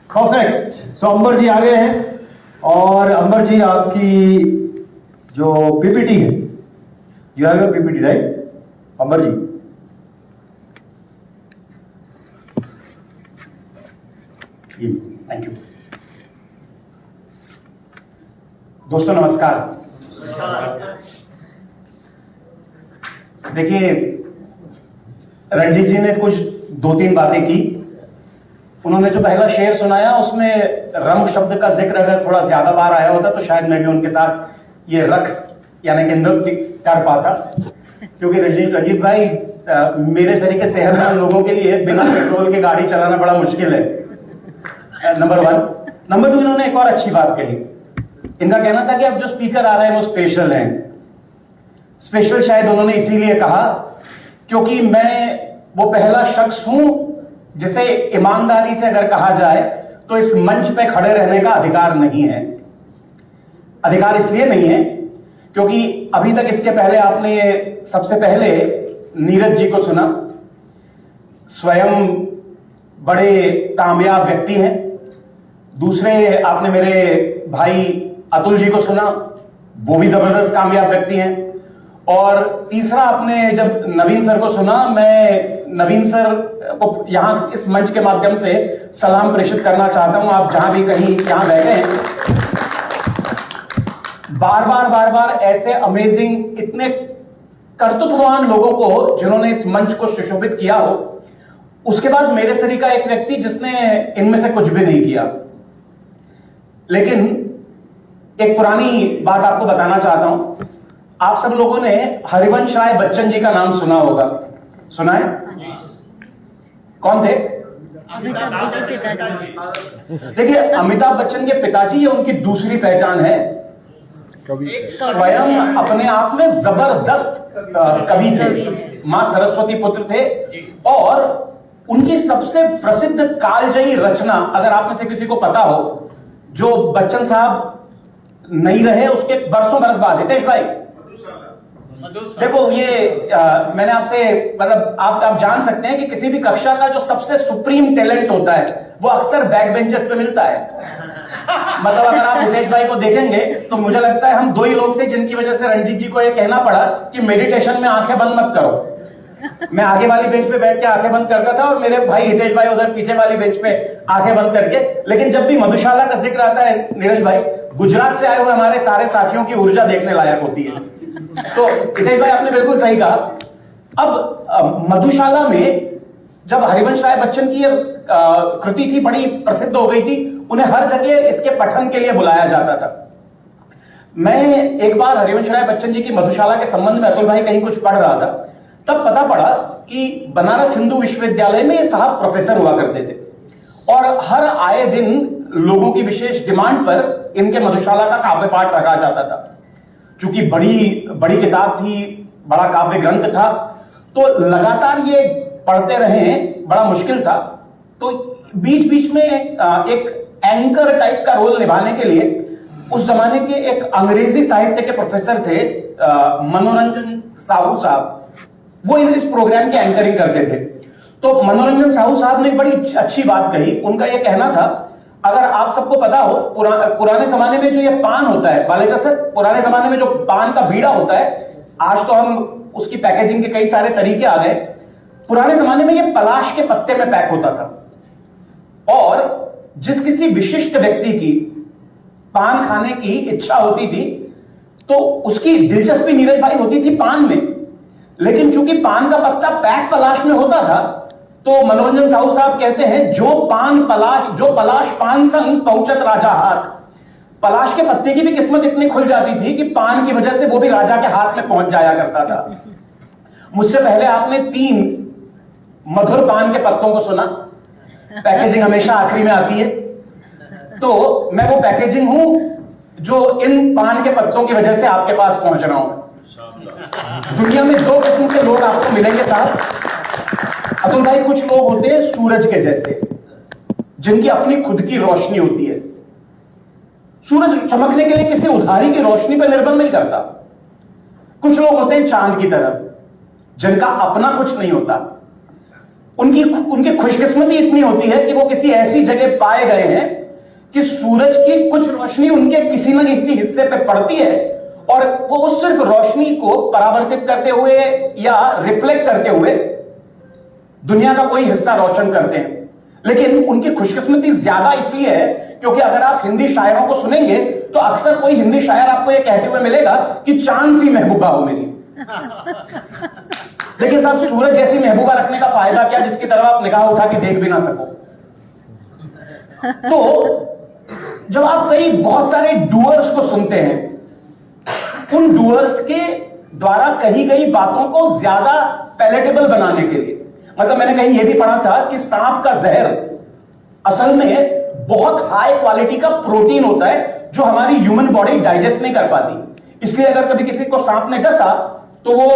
Perfect. सो अंबर जी आ गए हैं और अंबर जी आपकी जो पीपीटी है, you have your PPT right Ambar ji? Thank you. दोस्तों नमस्कार। देखिए, रणजीत जी ने कुछ 2-3 बातें की। उन्होंने जो पहला शेर सुनाया उसमें रंग शब्द का जिक्र अगर थोड़ा ज्यादा बार आया होता तो शायद मैं भी उनके साथ ये रक्स यानी कि नृत्य कर पाता, क्योंकि रंजीत भाई मेरे तरीके सेहतमंद लोगों के लिए बिना पेट्रोल के गाड़ी चलाना बड़ा मुश्किल है, नंबर 1। नंबर 2, इन्होंने एक और अच्छी बात कही। इनका कहना था कि अब जो स्पीकर आ रहे हैं वो स्पेशल हैं। स्पेशल शायद उन्होंने इसीलिए कहा क्योंकि मैं वो पहला शख्स हूं जिसे ईमानदारी से अगर कहा जाए तो इस मंच पे खड़े रहने का अधिकार नहीं है। अधिकार इसलिए नहीं है क्योंकि अभी तक इसके पहले आपने सबसे पहले नीरज जी को सुना, स्वयं बड़े कामयाब व्यक्ति हैं। दूसरे आपने मेरे भाई अतुल जी को सुना, वो भी जबरदस्त कामयाब व्यक्ति हैं। और तीसरा आपने जब नवीन सर को सुना, मैं नवीन सर को यहां इस मंच के माध्यम से सलाम प्रेषित करना चाहता हूं। आप जहां भी कहीं यहां बैठे हैं, बार बार ऐसे अमेजिंग, इतने कर्तृत्ववान लोगों को जिन्होंने इस मंच को सुशोभित किया हो, उसके बाद मेरे सरी का एक व्यक्ति जिसने इनमें से कुछ भी नहीं किया। लेकिन एक पुरानी बात आपको बताना चाहता हूं। आप सब लोगों ने हरिवंश राय बच्चन जी का नाम सुना होगा, सुना है? कौन थे? अमिताभ जी के पिताजी। देखिए, अमिताभ बच्चन के पिताजी, ये उनकी दूसरी पहचान है। स्वयं अपने आप में जबरदस्त कवि थे, मां सरस्वती पुत्र थे। और उनकी सबसे प्रसिद्ध कालजयी रचना, अगर आप में से किसी को पता हो, जो बच्चन साहब नहीं रहे उसके बरसों बरस बाद, हितेश भाई देखो ये मैंने आपसे मतलब आप जान सकते हैं कि किसी भी कक्षा का जो सबसे सुप्रीम टैलेंट होता है वो अक्सर बैक बेंचेस पे मिलता है। मतलब अगर आप हितेश भाई को देखेंगे तो मुझे लगता है हम 2 ही लोग थे जिनकी वजह से रणजीत जी को यह कहना पड़ा कि मेडिटेशन में आंखें बंद मत करो। मैं आगे वाली बेंच पे बैठ के आंखें बंद करता था और मेरे भाई हितेश भाई उधर पीछे वाली बेंच पे आंखें बंद करके। लेकिन जब भी मधुशाला का जिक्र आता है नीरज भाई, गुजरात से आए हुए हमारे सारे साथियों की ऊर्जा देखने लायक होती है। तो हितेश भाई आपने बिल्कुल सही कहा। अब मधुशाला में जब हरिवंश राय बच्चन की कृति थी, बड़ी प्रसिद्ध हो गई थी, उन्हें हर जगह इसके पठन के लिए बुलाया जाता था। मैं एक बार हरिवंश राय बच्चन जी की मधुशाला के संबंध में अतुल भाई कहीं कुछ पढ़ रहा था, तब पता पड़ा कि बनारस हिंदू विश्वविद्यालय में ये साहब प्रोफेसर हुआ करते थे और हर आए दिन लोगों की विशेष डिमांड पर इनके मधुशाला का काव्य पाठ रखा जाता था। चूंकि बड़ी किताब थी, बड़ा काव्य ग्रंथ था, तो लगातार ये पढ़ते रहे, बड़ा मुश्किल था। तो बीच बीच में एक एंकर टाइप का रोल निभाने के लिए उस जमाने के एक अंग्रेजी साहित्य के प्रोफेसर थे मनोरंजन साहू साहब, वो इस प्रोग्राम की एंकरिंग करते थे। तो मनोरंजन साहू साहब ने बड़ी अच्छी बात कही। उनका यह कहना था, अगर आप सबको पता हो पुराने जमाने में जो ये पान होता है, बालेजा सर, पुराने जमाने में जो पान का बीड़ा होता है, आज तो हम उसकी पैकेजिंग के कई सारे तरीके आ गए। पुराने जमाने में ये पलाश के पत्ते में पैक होता था और जिस किसी विशिष्ट व्यक्ति की पान खाने की इच्छा होती थी तो उसकी दिलचस्पी नीरज भाई होती थी पान में। लेकिन चूंकि पान का पत्ता पैक पलाश में होता था तो मनोरंजन साहू साहब कहते हैं, जो पलाश पान संग पहुंचत राजा हाथ। पलाश के पत्ते की भी किस्मत इतनी खुल जाती थी कि पान की वजह से वो भी राजा के हाथ में पहुंच जाया करता था। मुझसे पहले आपने 3 मधुर पान के पत्तों को सुना पैकेजिंग हमेशा आखिरी में आती है। तो मैं वो पैकेजिंग हूं जो इन पान के पत्तों की वजह से आपके पास पहुंच रहा हूं। दुनिया में दो किस्म के लोग आपको मिलेंगे साहब। अतुल भाई, कुछ लोग होते हैं सूरज के जैसे, जिनकी अपनी खुद की रोशनी होती है। सूरज चमकने के लिए किसी उधारी की रोशनी पर निर्भर नहीं करता। कुछ लोग होते हैं चांद की तरह, जिनका अपना कुछ नहीं होता। उनकी खुशकिस्मती इतनी होती है कि वो किसी ऐसी जगह पाए गए हैं कि सूरज की कुछ रोशनी उनके किसी न किसी हिस्से पे पड़ती है और वो उस सिर्फ रोशनी को परावर्तित करते हुए या रिफ्लेक्ट करते हुए दुनिया का कोई हिस्सा रोशन करते हैं। लेकिन उनकी खुशकिस्मती ज्यादा इसलिए है क्योंकि अगर आप हिंदी शायरों को सुनेंगे तो अक्सर कोई हिंदी शायर आपको यह कहते हुए मिलेगा कि चांद सी महबूबा हो मेरी। लेकिन साहब, सूरज जैसी महबूबा रखने का फायदा क्या जिसकी तरफ आप निगाह उठा के देख भी ना सको। तो जब आप कई बहुत सारे डूअर्स को सुनते हैं, उन डूअर्स के द्वारा कही गई बातों को ज्यादा पैलेटेबल बनाने के लिए, मतलब मैंने कहीं यह भी पढ़ा था कि सांप का जहर असल में बहुत हाई क्वालिटी का प्रोटीन होता है जो हमारी ह्यूमन बॉडी डाइजेस्ट नहीं कर पाती। इसलिए अगर कभी किसी को सांप ने डसा तो वो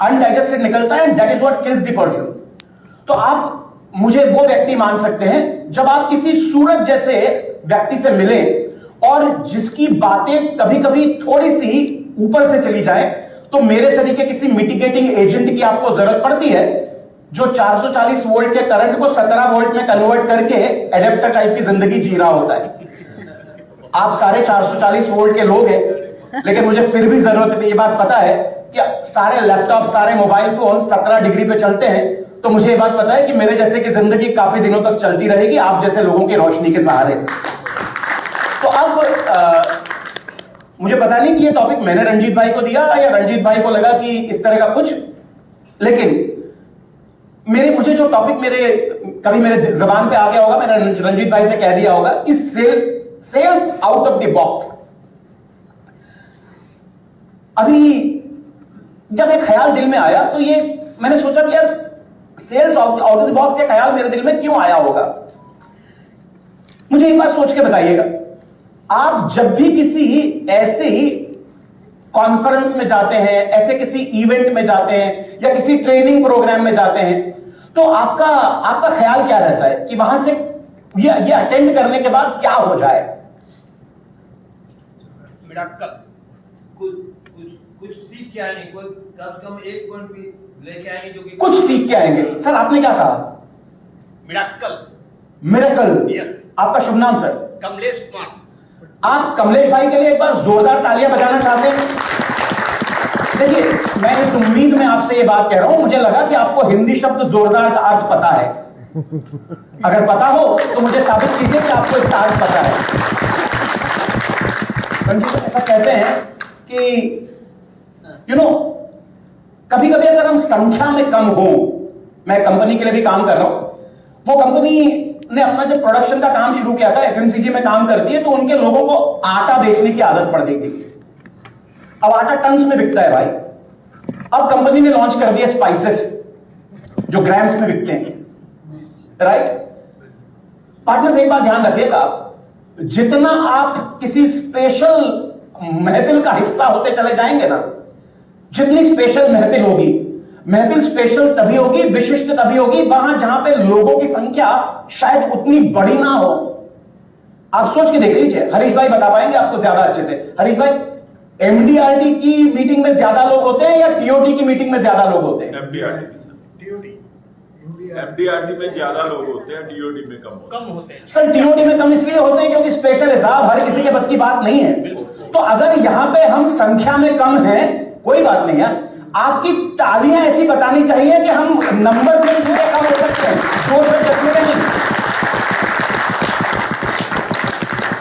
अनडाइजेस्टेड निकलता है, and that is what kills the person. तो आप मुझे वो व्यक्ति मान सकते हैं जब आप किसी सूरज जैसे व्यक्ति से मिले और जिसकी बातें कभी कभी थोड़ी सी ऊपर से चली जाए, तो मेरे तरीके किसी मिटिगेटिंग एजेंट की आपको जरूरत पड़ती है जो 440 वोल्ट के करंट को 17 वोल्ट में कन्वर्ट करके एडेप्टर टाइप की जिंदगी जी रहा होता है। आप सारे 440 वोल्ट के लोग हैं, लेकिन मुझे फिर भी जरूरत है, ये बात पता है कि सारे लैपटॉप, सारे मोबाइल फोन 17 डिग्री पे चलते हैं, तो मुझे ये बात पता है कि मेरे जैसे की जिंदगी काफी दिनों तक चलती रहेगी आप जैसे लोगों की रोशनी के सहारे। तो अब मुझे पता नहीं कि ये टॉपिक मैंने रंजीत भाई को दिया या रंजीत भाई को लगा कि इस तरह का कुछ, लेकिन मुझे जो टॉपिक कभी मेरे जबान पे आ गया होगा, मैंने रंजीत भाई से कह दिया होगा कि sales out of the box. अभी जब एक ख्याल दिल में आया तो ये मैंने सोचा कि यार sales out of the box का ख्याल मेरे दिल में क्यों आया होगा। मुझे एक बात सोच के बताइएगा, आप जब भी किसी ऐसे ही कॉन्फ्रेंस में जाते हैं, ऐसे किसी इवेंट में जाते हैं या किसी ट्रेनिंग प्रोग्राम में जाते हैं, तो आपका ख्याल क्या रहता है कि वहां से ये अटेंड करने के बाद क्या हो जाए? कुछ सीख के आएंगे, कोई कम से कम एक पॉइंट भी लेके आएंगे जो कि कुछ सीख के आएंगे। सर आपने क्या कहा? मिरेकल। आपका शुभ नाम सर? कमलेश कुमार। आप कमलेश भाई के लिए एक बार जोरदार तालियां बजाना चाहते हैं? देखिए, मैं इस उम्मीद में आपसे ये बात कह रहा हूं, मुझे लगा कि आपको हिंदी शब्द जोरदार का अर्थ पता है। अगर पता हो तो मुझे साबित कीजिए कि आपको इसका अर्थ पता है। रंजीत ऐसा कहते हैं कि कभी कभी अगर हम संख्या में कम हो, मैं कंपनी के लिए भी काम कर रहा हूं, वो कंपनी ने अपना जब प्रोडक्शन का काम शुरू किया था, एफएमसीजी में काम करती है, तो उनके लोगों को आटा बेचने की आदत पड़ गई थी। अब आटा टन्स में बिकता है भाई। अब कंपनी ने लॉन्च कर दिया स्पाइसेस जो ग्राम्स में बिकते हैं, राइट? पार्टनर्स एक बात ध्यान रखिएगा, जितना आप किसी स्पेशल महफिल का हिस्सा होते चले जाएंगे ना, जितनी स्पेशल महफिल होगी, महफिल स्पेशल तभी होगी, विशिष्ट तभी होगी वहां जहां पे लोगों की संख्या शायद उतनी बड़ी ना हो। आप सोच के देख लीजिए, हरीश भाई बता पाएंगे आपको ज्यादा अच्छे से। हरीश भाई, एमडीआरटी की मीटिंग में ज्यादा लोग होते हैं या टीओटी की मीटिंग में ज्यादा लोग होते हैं? एमडीआरटी में ज्यादा लोग होते हैं, डीओटी में कम होते हैं। सर टीओटी में कम इसलिए होते हैं क्योंकि स्पेशल हिसाब हर किसी के बस की बात नहीं है। तो अगर यहां पे हम संख्या में कम हैं, कोई बात नहीं है, आपकी तालियां ऐसी बतानी चाहिए कि हम नंबर में पूरे कम हो सकते हैं, जोर से चलने में नहीं।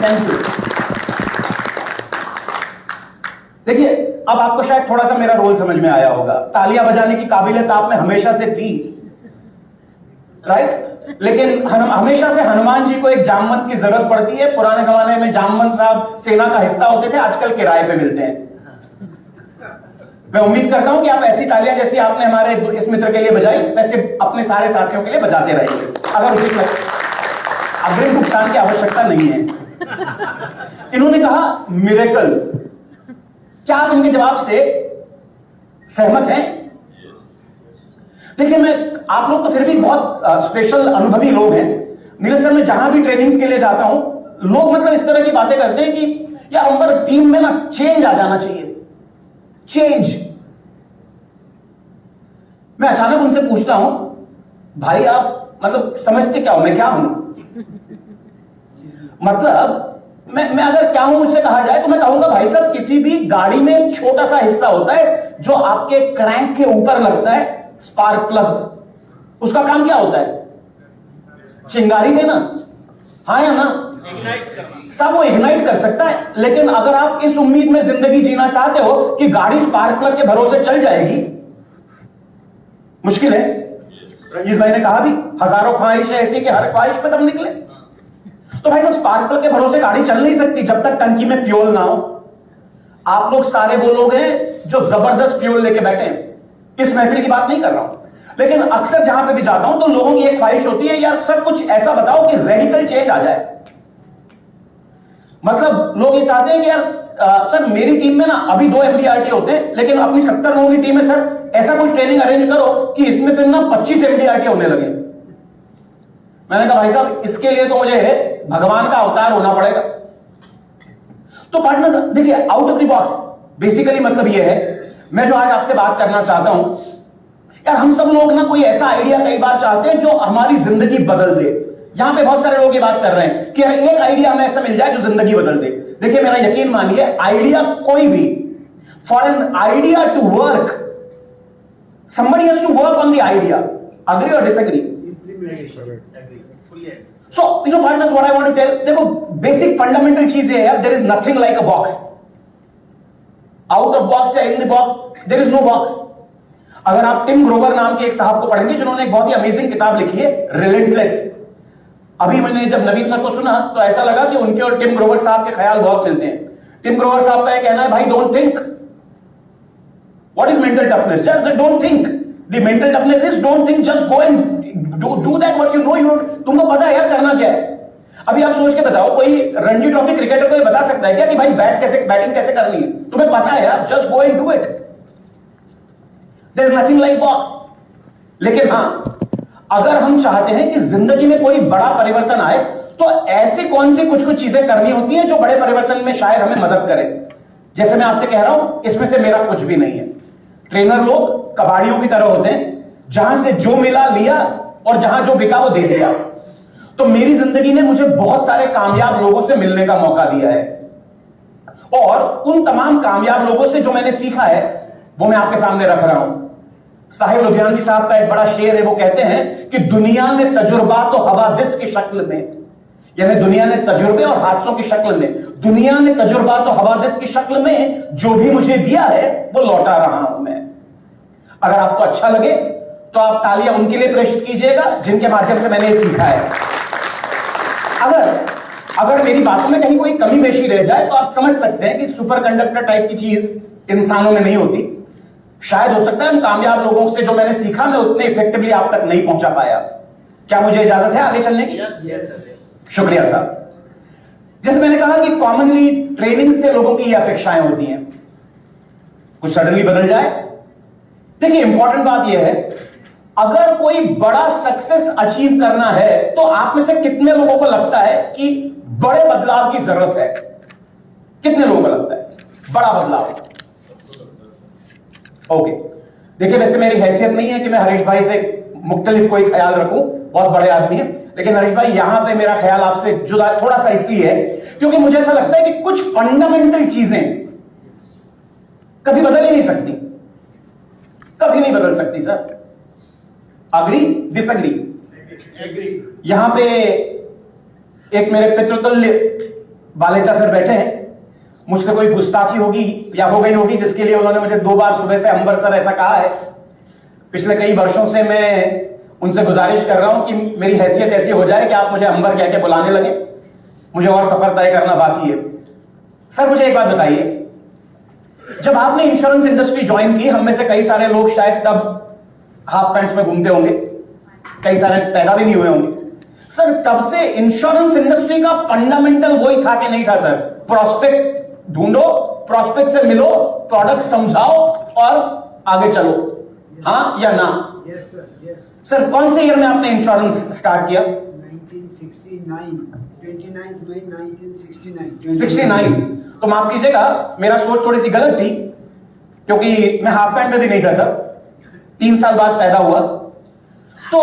Thank you. देखिए, अब आपको शायद थोड़ा सा मेरा रोल समझ में आया होगा। तालियां बजाने की काबिलियत आप में हमेशा से थी, राइट? लेकिन हमेशा से हनुमान जी को एक जामवंत की जरूरत पड़ती है। पुराने जमाने में जामवंत साहब सेना का हिस्सा होते थे, आजकल किराए पे मिलते हैं। मैं उम्मीद करता हूं कि आप ऐसी तालियां जैसी आपने हमारे इस मित्र के लिए बजाई, वैसे अपने सारे साथियों के लिए बजाते रहेंगे अगर उचित लगे। अग्रिम भुगतान की आवश्यकता नहीं है। इन्होंने कहा मिरेकल। क्या आप इनके जवाब से सहमत हैं? देखिए, मैं आप लोग तो फिर भी बहुत स्पेशल अनुभवी लोग हैं। नीरज सर, मैं जहां भी ट्रेनिंग्स के लिए जाता हूं, लोग मतलब इस तरह की बातें करते हैं कि यार हमारे टीम में ना चेंज आ जाना चाहिए, चेंज। मैं अचानक उनसे पूछता हूं, भाई आप मतलब समझते क्या हो, मैं क्या हूं? मतलब मैं अगर क्या हूं मुझसे कहा जाए तो मैं कहूंगा भाई साहब, किसी भी गाड़ी में एक छोटा सा हिस्सा होता है जो आपके क्रैंक के ऊपर लगता है, स्पार्क प्लग। उसका काम क्या होता है? चिंगारी देना, हाँ या ना? सब वो इग्नाइट कर सकता है। लेकिन अगर आप इस उम्मीद में जिंदगी जीना चाहते हो कि गाड़ी स्पार्क प्लग के भरोसे चल जाएगी, मुश्किल है। रंजीत भाई ने कहा भी, हजारों ख्वाहिशें ऐसी कि हर ख्वाहिश पे दम निकले। तो भाई साहब, स्पार्क प्लग के भरोसे गाड़ी चल नहीं सकती जब तक टंकी में फ्यूल ना हो। आप लोग सारे वो लोग हैं जो जबरदस्त फ्यूल लेके बैठे हैं। इस महफिल की बात नहीं कर रहा हूं, लेकिन अक्सर जहां पे भी जाता हूं तो लोगों की एक ख्वाहिश होती है, यार सर कुछ ऐसा बताओ कि रेडिकल चेंज आ जाए। मतलब लोग ये चाहते हैं कि यार सर मेरी टीम में ना अभी 2 MDRT होते हैं, लेकिन अपनी 70 लोगों की टीम में सर ऐसा कुछ ट्रेनिंग अरेंज करो कि इसमें फिर ना 25 MDRT होने लगे। मैंने कहा भाई साहब, इसके लिए तो मुझे भगवान का अवतार होना पड़ेगा। तो पार्टनर्स देखिए, out of the box basically मतलब ये है, मैं जो आज आपसे बात करना चाहता हूं, यार हम सब लोग ना कोई ऐसा आइडिया कई बार चाहते हैं जो हमारी जिंदगी बदल दे। यहां पे बहुत सारे लोग ये बात कर रहे हैं कि यार एक आइडिया हमें ऐसा मिल जाए जो जिंदगी बदल दे। देखिए, मेरा यकीन मानिए, आइडिया कोई भी, for an idea to work, somebody has to work on the idea. Agree or disagree? So, partners, what I want to tell, देखो basic fundamental चीज है यार, there is nothing like a box. Out of box या in the box, there is no box. अगर आप Tim Grover नाम के एक साहब को पढ़ेंगे जिन्होंने एक बहुत ही अमेजिंग किताब लिखी है, रिलेंटलेस। अभी मैंने जब नवीन सर को सुना तो ऐसा लगा कि उनके और टिम ग्रोवर साहब के ख्याल बहुत मिलते हैं। टिम ग्रोवर साहब का यह कहना है, भाई don't think. What is mental toughness? Just don't think. The mental toughness is don't think, just go and do that what you know you don't. तुमको पता है यार करना क्या है। अभी आप सोच के बताओ, कोई रणजी ट्रॉफी क्रिकेटर को ये बता सकता है क्या कि भाई बैटिंग कैसे करनी है? तुम्हें पता है यार, just go and do it. There is nothing like box. लेकिन हाँ, अगर हम चाहते हैं कि जिंदगी में कोई बड़ा परिवर्तन आए तो ऐसे कौन सी कुछ चीजें करनी होती हैं जो बड़े परिवर्तन में शायद हमें मदद करें। जैसे मैं आपसे कह रहा हूं, इसमें से मेरा कुछ भी नहीं है। ट्रेनर लोग कबाड़ियों की तरह होते हैं, जहां से जो मिला लिया और जहां जो बिका वो दे दिया। तो मेरी जिंदगी ने मुझे बहुत सारे कामयाब लोगों से मिलने का मौका दिया है, और उन तमाम कामयाब लोगों से जो मैंने सीखा है वो मैं आपके सामने रख रहा हूं। साहिब लुधियानवी साहब का एक बड़ा शेर है, वो कहते हैं कि दुनिया ने तजुर्बा तो हवादिस की शक्ल में, यानी दुनिया ने तजुर्बे और हादसों की शक्ल में, दुनिया ने तजुर्बा तो हवादिस की शक्ल में जो भी मुझे दिया है वो लौटा रहा हूं मैं। अगर आपको अच्छा लगे तो आप तालियां उनके लिए प्रेषित कीजिएगा जिनके माध्यम से मैंने ये सीखा है। अगर मेरी बातों में कहीं कोई कमी बेशी रह जाए तो आप समझ सकते हैं कि सुपर कंडक्टर टाइप की चीज इंसानों में नहीं होती। शायद हो सकता है उन कामयाब लोगों से जो मैंने सीखा मैं उतने इफेक्टिवली आप तक नहीं पहुंचा पाया। क्या मुझे इजाजत है आगे चलने की? शुक्रिया साहब। जैसे मैंने कहा कि कॉमनली ट्रेनिंग से लोगों की ये अपेक्षाएं होती हैं, कुछ सडनली बदल जाए। देखिए, इंपॉर्टेंट बात यह है, अगर कोई बड़ा सक्सेस अचीव करना है तो आप में से कितने लोगों को लगता है कि बड़े बदलाव की जरूरत है? कितने लोगों को लगता है बड़ा बदलाव? ओके, देखिए वैसे मेरी हैसियत नहीं है कि मैं हरीश भाई से मुख्तलिफ कोई ख्याल रखूं, बहुत बड़े आदमी हैं, लेकिन हरीश भाई यहां पे मेरा ख्याल आपसे जुदा थोड़ा सा इसलिए है क्योंकि मुझे ऐसा लगता है कि कुछ फंडामेंटल चीजें कभी बदल ही नहीं सकती, कभी नहीं बदल सकती। Sir agree disagree? एग्री। यहां पे एक मेरे पितृतुल्य बालेचा सर बैठे हैं, मुझसे कोई गुस्ताखी होगी या हो गई होगी जिसके लिए उन्होंने मुझे 2 बार सुबह से अंबर सर ऐसा कहा है। पिछले कई वर्षों से मैं उनसे गुजारिश कर रहा हूं कि मेरी हैसियत ऐसी हो जाए कि आप मुझे अंबर कह के बुलाने लगे, मुझे और सफर तय करना बाकी है। सर मुझे एक बात बताइए, जब आपने इंश्योरेंस इंडस्ट्री ज्वाइन की, हम में से कई सारे लोग शायद तब हाफ पैंट्स में घूमते होंगे, कई सारे पैदा भी नहीं हुए होंगे। सर तब से इंश्योरेंस इंडस्ट्री का फंडामेंटल वही था कि नहीं था सर? प्रोस्पेक्ट ढूंढो, प्रोस्पेक्ट से मिलो, प्रोडक्ट समझाओ और आगे चलो, हाँ या ना? Yes sir, yes. सर कौन से ईयर में आपने इंश्योरेंस स्टार्ट किया? 1969, 29 मई 1969। 69। तो माफ कीजिएगा, मेरा सोच थोड़ी सी गलत थी, क्योंकि मैं हाफ पैंट में भी नहीं था तब, 3 साल बाद पैदा हुआ। तो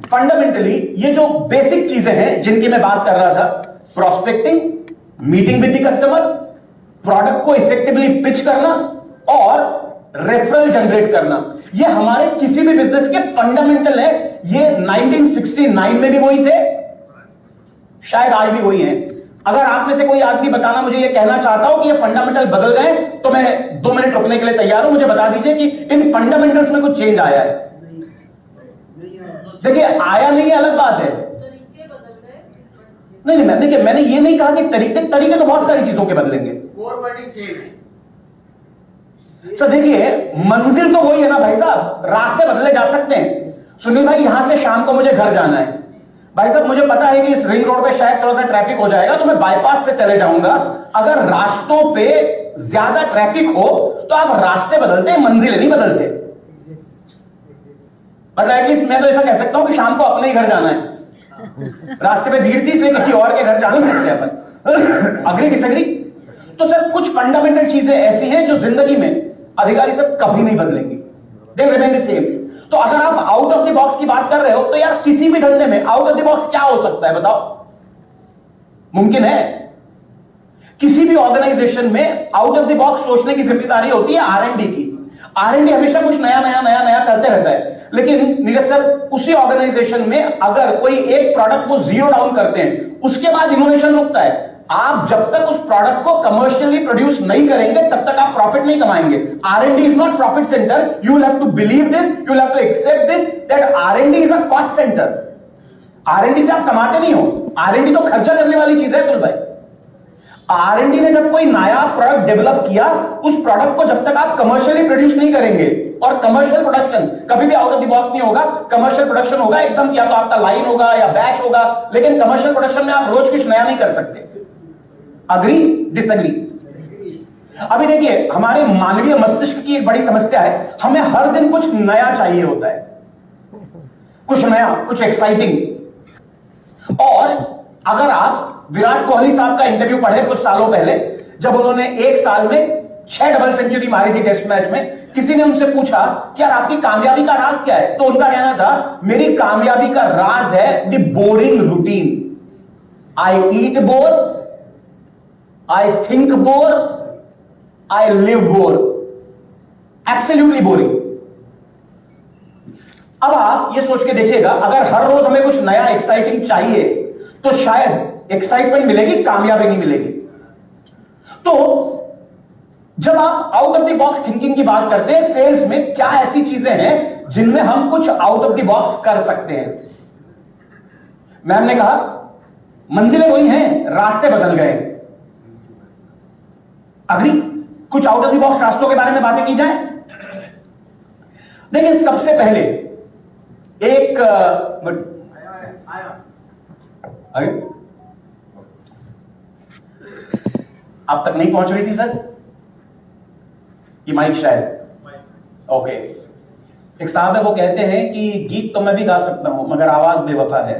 फंडामेंटली ये जो बेसिक चीजें हैं जिनकी मैं बात कर रहा था, prospecting, meeting with the customer, product को इफेक्टिवली पिच करना और रेफरल जनरेट करना, ये हमारे किसी भी बिजनेस के फंडामेंटल है। ये 1969 में भी वही थे, शायद आज भी वही है। अगर आप में से कोई आदमी बताना मुझे ये कहना चाहता हो कि ये फंडामेंटल बदल गए, तो मैं 2 मिनट रुकने के लिए तैयार हूं। मुझे बता दीजिए कि इन फंडामेंटल्स में कुछ चेंज आया है। देखिए आया नहीं है अलग बात है, नहीं मैं देखिए मैंने ये नहीं कहा कि तरीके तो बहुत सारी चीजों के बदलेंगे, कोर वर्डिंग सेम है सर। देखिए मंजिल तो वही है ना भाई साहब, रास्ते बदले जा सकते हैं। सुनील भाई यहां से शाम को मुझे घर जाना है, भाई साहब मुझे पता है कि इस रिंग रोड पे शायद थोड़ा सा ट्रैफिक हो जाएगा, तो मैं बाईपास से चले जाऊंगा। अगर रास्तों पे ज्यादा ट्रैफिक हो तो आप रास्ते बदलते, मंजिल नहीं बदलते। मतलब एटलीस्ट मैं तो ऐसा कह सकता हूं कि शाम को अपने ही घर जाना है, रास्ते पे भीड़ थी इसलिए किसी और के घर जा नहीं सकते अपन। Agree disagree? तो सर कुछ फंडामेंटल चीजें ऐसी हैं जो जिंदगी में अधिकारी सब कभी नहीं बदलेंगी, दे रिमेन द सेम। तो अगर आप आउट ऑफ द बॉक्स की बात कर रहे हो, तो यार किसी भी धंधे में आउट ऑफ द बॉक्स क्या हो सकता है बताओ? मुमकिन है? किसी भी ऑर्गेनाइजेशन में आउट ऑफ द बॉक्स सोचने की जिम्मेदारी होती है R&D की। R&D हमेशा कुछ नया करते रहता है। लेकिन नीरज सर, उसी ऑर्गेनाइजेशन में अगर कोई एक प्रोडक्ट को जीरो डाउन करते हैं, उसके बाद इनोवेशन रुकता है। आप जब तक उस प्रोडक्ट को कमर्शियली प्रोड्यूस नहीं करेंगे तब तक आप प्रॉफिट नहीं कमाएंगे। R&D is not profit centre, you will have to believe this, you will have to accept this that R&D is a cost centre. R&D से आप कमाते नहीं हो, R&D तो खर्चा करने वाली चीज है। तुल भाई, R&D ने जब कोई नया प्रोडक्ट डेवलप किया, उस प्रोडक्ट को जब तक आप कमर्शियली प्रोड्यूस नहीं करेंगे, और कमर्शियल प्रोडक्शन कभी भी आउट ऑफ द बॉक्स नहीं होगा। कमर्शियल प्रोडक्शन होगा एकदम, या तो आपका लाइन होगा या बैच होगा, लेकिन कमर्शियल प्रोडक्शन में आप रोज कुछ नया नहीं कर सकते। Agree disagree? अभी देखिए हमारे मानवीय मस्तिष्क की एक बड़ी समस्या है, हमें हर दिन कुछ नया चाहिए होता है, कुछ नया, कुछ एक्साइटिंग। और अगर आप विराट कोहली साहब का इंटरव्यू पढ़े कुछ सालों पहले, जब उन्होंने 1 साल में 6 डबल सेंचुरी मारी थी टेस्ट मैच में, किसी ने उनसे पूछा कि यार आपकी कामयाबी का राज क्या है? तो उनका कहना था, मेरी कामयाबी का राज है the boring routine. I eat bore, I think bore, I live bore, absolutely boring. अब आप ये सोच के देखिएगा, अगर हर रोज हमें कुछ नया एक्साइटिंग चाहिए तो शायद एक्साइटमेंट मिलेगी, कामयाबी नहीं मिलेगी। तो जब आप out of the box thinking की बात करते हैं, सेल्स में क्या ऐसी चीजें हैं जिनमें हम कुछ आउट ऑफ द बॉक्स कर सकते हैं? मैम ने कहा मंजिलें वही हैं, रास्ते बदल गए। अग्री? कुछ आउट ऑफ द बॉक्स रास्तों के बारे में बातें की जाए। देखिए सबसे पहले एक आगे आप तक नहीं पहुंच रही थी सर ये माइक शायद। ओके, एक साहब है वो कहते हैं कि गीत तो मैं भी गा सकता हूं मगर आवाज बेवफा है।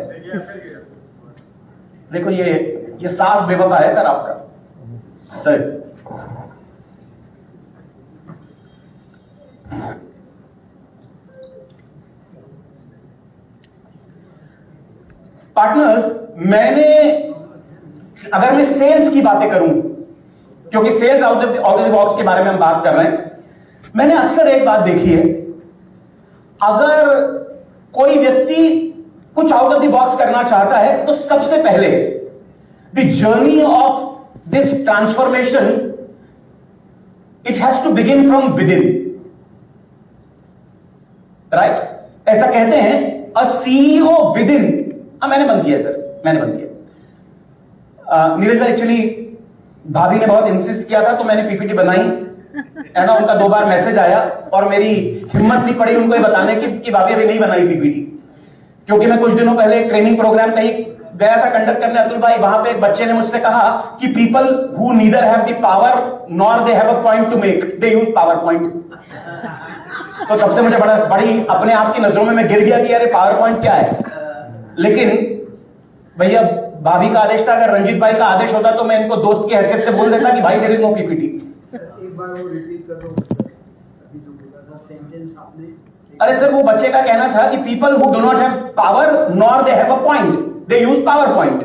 देखो ये साज बेवफा है सर आपका सर। पार्टनर्स, अगर मैं सेल्स की बातें करूं, क्योंकि sales out of the box के बारे में हम बात कर रहे हैं, मैंने अक्सर एक बात देखी है, अगर कोई व्यक्ति कुछ आउट ऑफ द बॉक्स करना चाहता है तो सबसे पहले the journey of this transformation it has to begin from within, right? ऐसा कहते हैं अ सीईओ विद इन। मैंने बंद किया सर, मैंने बंद किया। नीरज भाई, एक्चुअली भाभी ने बहुत इंसिस्ट किया था तो मैंने पीपीटी बनाई है ना। उनका 2 बार मैसेज आया और मेरी हिम्मत नहीं पड़ी उनको ये बताने की कि भाभी अभी नहीं बनाई पीपीटी। क्योंकि मैं कुछ दिनों पहले एक ट्रेनिंग प्रोग्राम कहीं गया था कंडक्ट करने अतुल भाई, वहां पे एक बच्चे ने मुझसे कहा कि people who neither have the power nor they have a point two make, they use power point. तो तब से मुझे बड़ी अपने आप की नजरों में मैं गिर गया कि अरे पावर पॉइंट क्या है। लेकिन भैया भाभी का आदेश था, अगर रंजीत भाई का आदेश होता तो मैं इनको दोस्त की हैसियत से बोल देता कि भाई देयर इज नो पीपीटी। एक बार वो रिपीट कर दो सर, अभी जो बोला था सेंटेंस आपने। अरे सर वो बच्चे का कहना था कि people who do not have power nor they have a point, they use power point.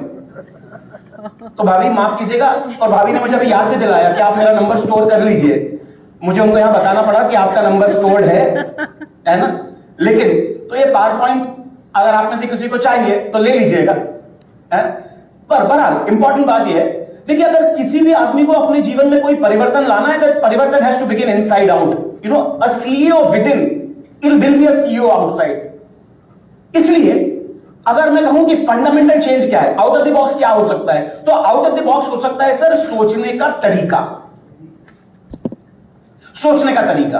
तो भाभी माफ कीजिएगा, और भाभी ने मुझे अभी याद भी दिलाया कि आप मेरा नंबर स्टोर कर लीजिए। मुझे उनको यहां बताना पड़ा कि आपका नंबर स्टोर्ड है ना। लेकिन तो ये पावर पॉइंट अगर आप में से किसी को चाहिए तो ले लीजिएगा। पर बहरहाल इंपॉर्टेंट बात यह है, देखिए अगर किसी भी आदमी को अपने जीवन में कोई परिवर्तन लाना है, तो परिवर्तन has to begin inside out. You know, a CEO within will be a CEO outside. इसलिए अगर मैं कहूं कि फंडामेंटल चेंज क्या है, आउट ऑफ द बॉक्स क्या हो सकता है, तो आउट ऑफ द बॉक्स हो सकता है सर सोचने का तरीका। सोचने का तरीका।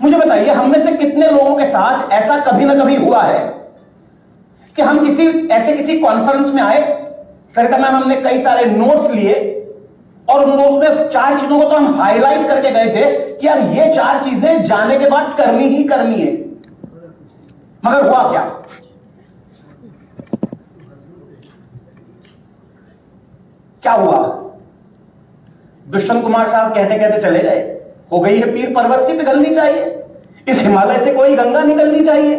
मुझे बताइए हम में से कितने लोगों के साथ ऐसा कभी ना कभी हुआ है कि हम किसी कॉन्फ्रेंस में आए, सरिता मैम हमने कई सारे नोट्स लिए और उन नोट्स में 4 चीजों को तो हम हाईलाइट करके गए थे कि यार ये 4 चीजें जाने के बाद करनी ही करनी है। मगर हुआ क्या? क्या हुआ? दुष्यंत कुमार साहब कहते कहते चले गए। हो गई है पीर परवरसी पिघलनी चाहिए, इस हिमालय से कोई गंगा निकलनी चाहिए।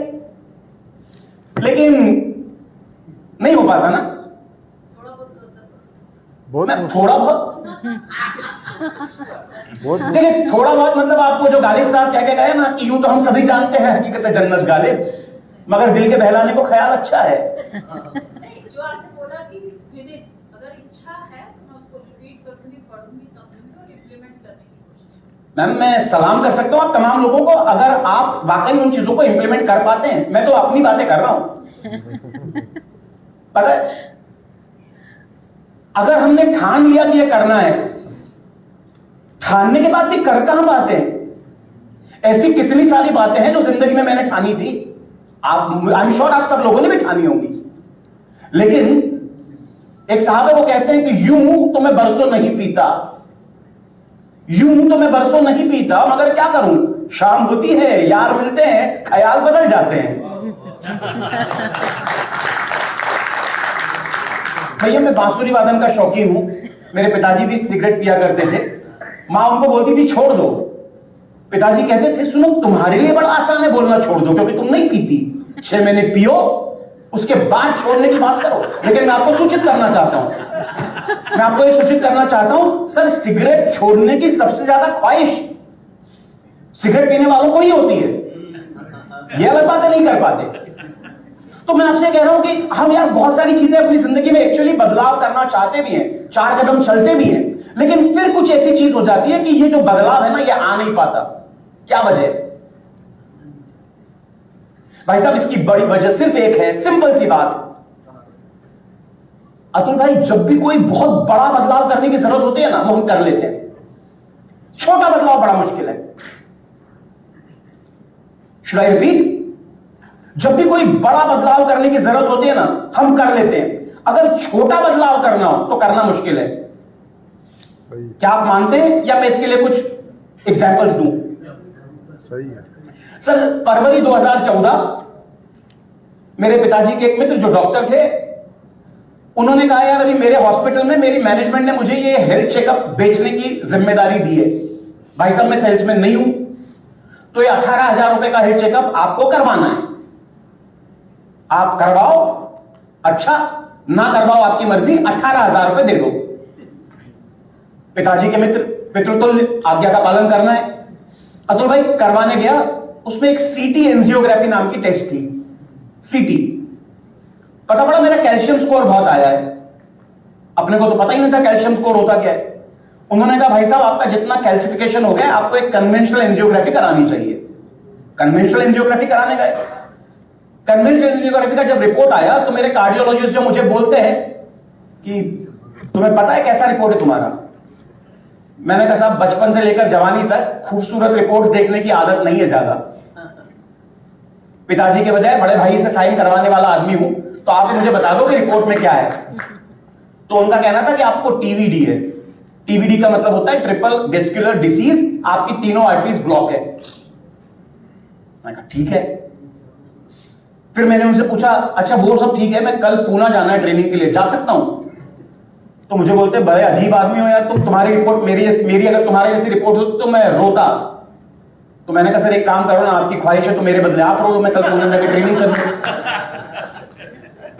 लेकिन नहीं हो पाता ना। थोड़ा बहुत देखिए, थोड़ा बहुत मतलब आपको जो गालिब साहब कह के गए ना कि यूं तो हम सभी जानते हैं हकीकत है जन्नत गालिब, मगर दिल के बहलाने को ख्याल अच्छा है। नहीं, जो आपने बोला कि विदिन अगर इच्छा है तो मैं उसको रिपीट करूंगी, पढ़ूंगी, समझूंगी और इंप्लीमेंट करने की कोशिश। मैम मैं सलाम कर सकता हूं आप तमाम लोगों को अगर आप वाकई उन चीजों को इंप्लीमेंट कर पाते हैं। मैं तो अपनी बातें कर रहा हूं। पता है, अगर हमने ठान लिया कि यह करना है, ठानने के बाद भी कर कहां पाते हैं? ऐसी कितनी सारी बातें हैं जो जिंदगी में मैंने ठानी थी, आप आई एम श्योर आप सब लोगों ने भी ठानी होंगी। लेकिन एक साहब है वो कहते हैं कि यूं तो मैं बरसों नहीं पीता, यूं तो मैं बरसों नहीं पीता, मगर क्या करूं, शाम होती है, यार मिलते हैं, ख्याल बदल जाते हैं। भैया मैं बांसुरी वादन का शौकीन हूं, मेरे पिताजी भी सिगरेट पिया करते थे, मां उनको बोलती थी छोड़ दो, पिताजी कहते थे सुनो तुम्हारे लिए बड़ा आसान है बोलना छोड़ दो क्योंकि तुम नहीं पीती, 6 महीने पियो उसके बाद छोड़ने की बात करो। लेकिन मैं आपको सूचित करना चाहता हूं, मैं आपको यह सूचित करना चाहता हूं सर, सिगरेट छोड़ने की सबसे ज्यादा ख्वाहिश सिगरेट पीने वालों को ही होती है, ये अलग बातें नहीं कर पाते। तो मैं आपसे कह रहा हूं कि हम यार बहुत सारी चीजें अपनी जिंदगी में एक्चुअली बदलाव करना चाहते भी हैं, 4 कदम चलते भी हैं, लेकिन फिर कुछ ऐसी चीज हो जाती है कि ये जो बदलाव है ना ये आ नहीं पाता। क्या वजह है भाई साहब? इसकी बड़ी वजह सिर्फ एक है, सिंपल सी बात। अतुल भाई जब भी कोई बहुत बड़ा बदलाव करने की जरूरत होती है ना वो हम कर लेते हैं, छोटा बदलाव बड़ा मुश्किल है। Should I repeat? जब भी कोई बड़ा बदलाव करने की जरूरत होती है ना हम कर लेते हैं, अगर छोटा बदलाव करना हो तो करना मुश्किल है। क्या आप मानते हैं या मैं इसके लिए कुछ एग्जांपल्स दूं? सही है सर फरवरी 2014 मेरे पिताजी के एक मित्र जो डॉक्टर थे उन्होंने कहा यार अभी मेरे हॉस्पिटल में मेरी मैनेजमेंट ने मुझे ये हेल्थ चेकअप बेचने की जिम्मेदारी दी है। भाई साहब मैं सेल्समैन नहीं हूं, तो ये 18,000 रुपए का हेल्थ चेकअप आपको करवाना है, आप करवाओ, अच्छा ना करवाओ आपकी मर्जी, 18,000 रुपए दे दो। पिताजी के मित्र पितृतुल्य, आज्ञा का पालन करना है। अतुल भाई करवाने गया, उसमें एक सीटी एंजियोग्राफी नाम की टेस्ट थी, सीटी। पता पड़ा मेरा कैल्शियम स्कोर बहुत आया है, अपने को तो पता ही नहीं था कैल्शियम स्कोर होता क्या है। उन्होंने कहा भाई साहब आपका जितना कैल्सिफिकेशन हो गया आपको एक कन्वेंशनल एंजियोग्राफी करानी चाहिए। कन्वेंशनल एंजियोग्राफी कराने गए, कन्वेंशनल एंजियोग्राफी का जब रिपोर्ट आया तो मेरे कार्डियोलॉजिस्ट जो मुझे बोलते हैं कि तुम्हें पता है कैसा रिपोर्ट है तुम्हारा? मैंने कहा साहब बचपन से लेकर जवानी तक खूबसूरत रिपोर्ट देखने की आदत नहीं है ज्यादा। पिताजी के बजाय बड़े भाई से साइन करवाने वाला आदमी हूं, तो आप मुझे बता दो कि रिपोर्ट में क्या है। तो उनका कहना था कि आपको टीवीडी है। टीवीडी का मतलब होता है ट्रिपल वेस्कुलर डिसीज, आपकी तीनों आर्टरीज ब्लॉक है। मैंने कहा ठीक है। फिर मैंने उनसे पूछा अच्छा वो सब ठीक है, मैं कल पूना जाना है ट्रेनिंग के लिए, जा सकता हूं? तो मुझे बोलते बड़े अजीब आदमी हो यार तुम, तुम्हारी रिपोर्ट मेरी अगर तुम्हारी जैसी रिपोर्ट होती तो मैं रोता। तो मैंने कहा सर एक काम करो ना, आपकी ख्वाहिश है तो मेरे बदले आप रो, मैं कल पूना जाकर ट्रेनिंग कर लूं।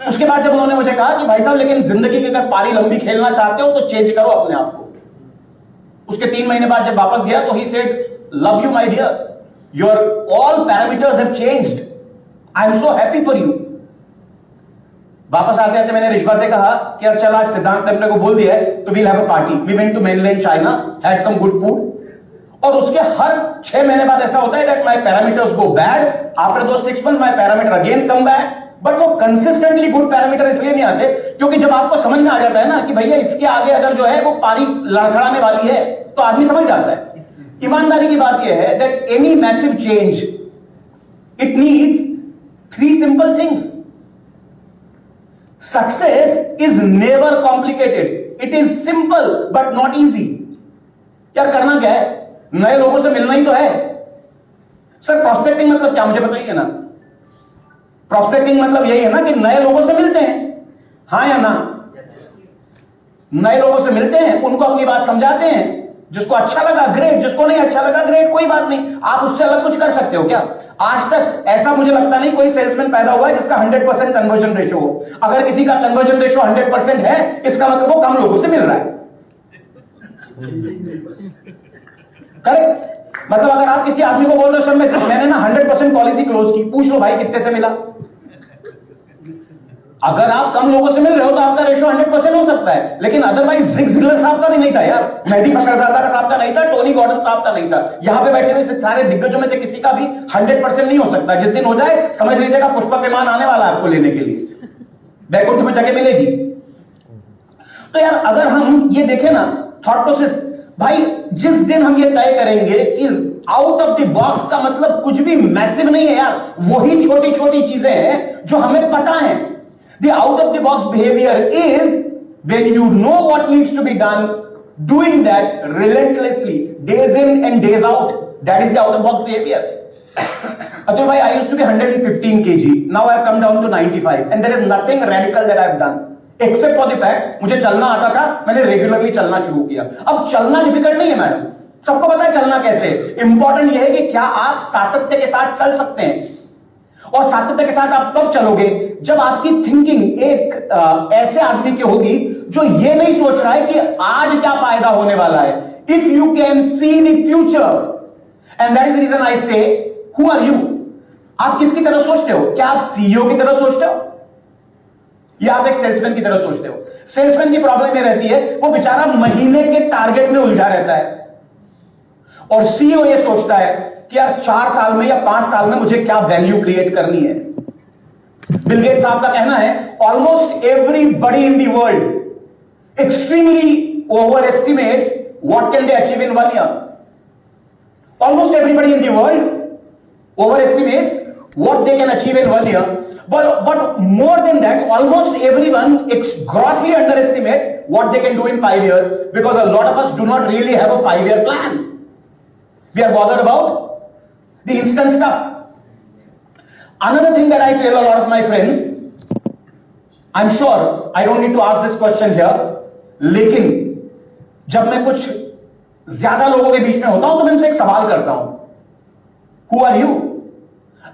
उसके बाद जब उन्होंने मुझे कहा कि भाई साहब लेकिन जिंदगी की अगर पारी लंबी खेलना चाहते हो तो चेंज करो अपने आप को। उसके 3 महीने बाद जब वापस गया तो he said love you my dear, your all parameters have changed, I am so happy for you. वापस आते आते मैंने रिश्वा से कहा कि यार चल आज सिद्धांत ने अपने को बोल दिया है तो we'll have a party. We went to mainland China, had some good food. और उसके हर 6 महीने बाद ऐसा होता है that my parameters go bad, after those 6 months my parameter again come back. But वो कंसिस्टेंटली गुड पैरामीटर इसलिए नहीं आते क्योंकि जब आपको समझ में आ जाता है ना कि भैया इसके आगे अगर जो है वो पारी लड़खड़ाने वाली है तो आदमी समझ जाता है। ईमानदारी की बात यह है that any massive change it needs 3 simple things. Success is never complicated, it is simple but not easy. यार करना क्या है, नए लोगों से मिलना ही तो है। सर प्रोस्पेक्टिंग मतलब क्या, मुझे बताइए ना। प्रोस्पेक्टिंग मतलब यही है ना कि नए लोगों से मिलते हैं, हां या ना? नए लोगों से मिलते हैं, उनको अपनी बात समझाते हैं, जिसको अच्छा लगा ग्रेट, जिसको नहीं अच्छा लगा ग्रेट, कोई बात नहीं। आप उससे अलग कुछ कर सकते हो क्या? आज तक ऐसा मुझे लगता नहीं कोई सेल्समैन पैदा हुआ है जिसका 100% कन्वर्जन रेशो हो। अगर किसी का कन्वर्जन रेशो 100% है इसका मतलब वो कम लोगों से मिल रहा है। करेक्ट? मतलब अगर आप किसी आदमी को बोल रहे हो सर मैंने ना 100% पॉलिसी क्लोज की, पूछ लो भाई कितने से मिला। अगर आप कम लोगों से मिल रहे हो तो आपका रेशो 100% हो सकता है, लेकिन अदरवाइज जिग जिगलर साहब का भी नहीं था यार, मेहदी फखरजादा साहब का नहीं था, टोनी गॉर्डन साहब का नहीं था, यहां पे बैठे हुए सारे दिग्गजों में से किसी का भी 100% नहीं हो सकता। जिस दिन हो जाए समझ लीजिएगा पुष्पक विमान आने वाला है आपको लेने के लिए, बैकुंठ में जगह मिलेगी। तो यार अगर हम ये देखें ना थॉट प्रोसेस, भाई जिस दिन हम ये तय करेंगे कि आउट ऑफ द बॉक्स का मतलब कुछ भी मैसिव नहीं है यार, वही छोटी छोटी चीजें हैं जो हमें पता है। The out of the box behavior is when you know what needs to be done, doing that relentlessly, days in and days out. That is the out of box behavior. Atul bhai, I used to be 115 kg. Now I have come down to 95, and there is nothing radical that I have done, except for the fact मुझे चलना आता था, मैंने regularly चलना शुरू किया। अब चलना डिफिकल्ट नहीं है मैडम, सबको पता है चलना कैसे। इंपॉर्टेंट यह है कि क्या आप सातत्य के साथ चल सकते हैं, और सातत्य के साथ आप तब चलोगे जब आपकी थिंकिंग एक ऐसे आदमी की होगी जो ये नहीं सोच रहा है कि आज क्या फायदा होने वाला है। If you can see the future, and that is the reason I say who are you. आप किसकी तरह सोचते हो? क्या आप सीईओ की तरह सोचते हो या आप एक सेल्समैन की तरह सोचते हो? सेल्समैन की प्रॉब्लम ये रहती है वो बेचारा महीने के टारगेट में उलझा रहता है, और सीईओ ये सोचता है कि यार 4 साल में या 5 साल में मुझे क्या वैल्यू क्रिएट करनी है। बिल गेट्स साहब का कहना है almost everybody in the world extremely over estimates what can they achieve in 1 year. Almost everybody in the world over estimates what they can achieve in 1 year, but more than that almost everyone grossly underestimates what they can do in 5 years, because a lot of us do not really have a 5-year plan. We are bothered about the instant stuff. Another thing that I tell a lot of my friends, I'm sure I don't need to ask this question here, लेकिन जब मैं कुछ ज्यादा लोगों के बीच में होता हूं तो मैं उनसे एक सवाल करता हूं, Who are you?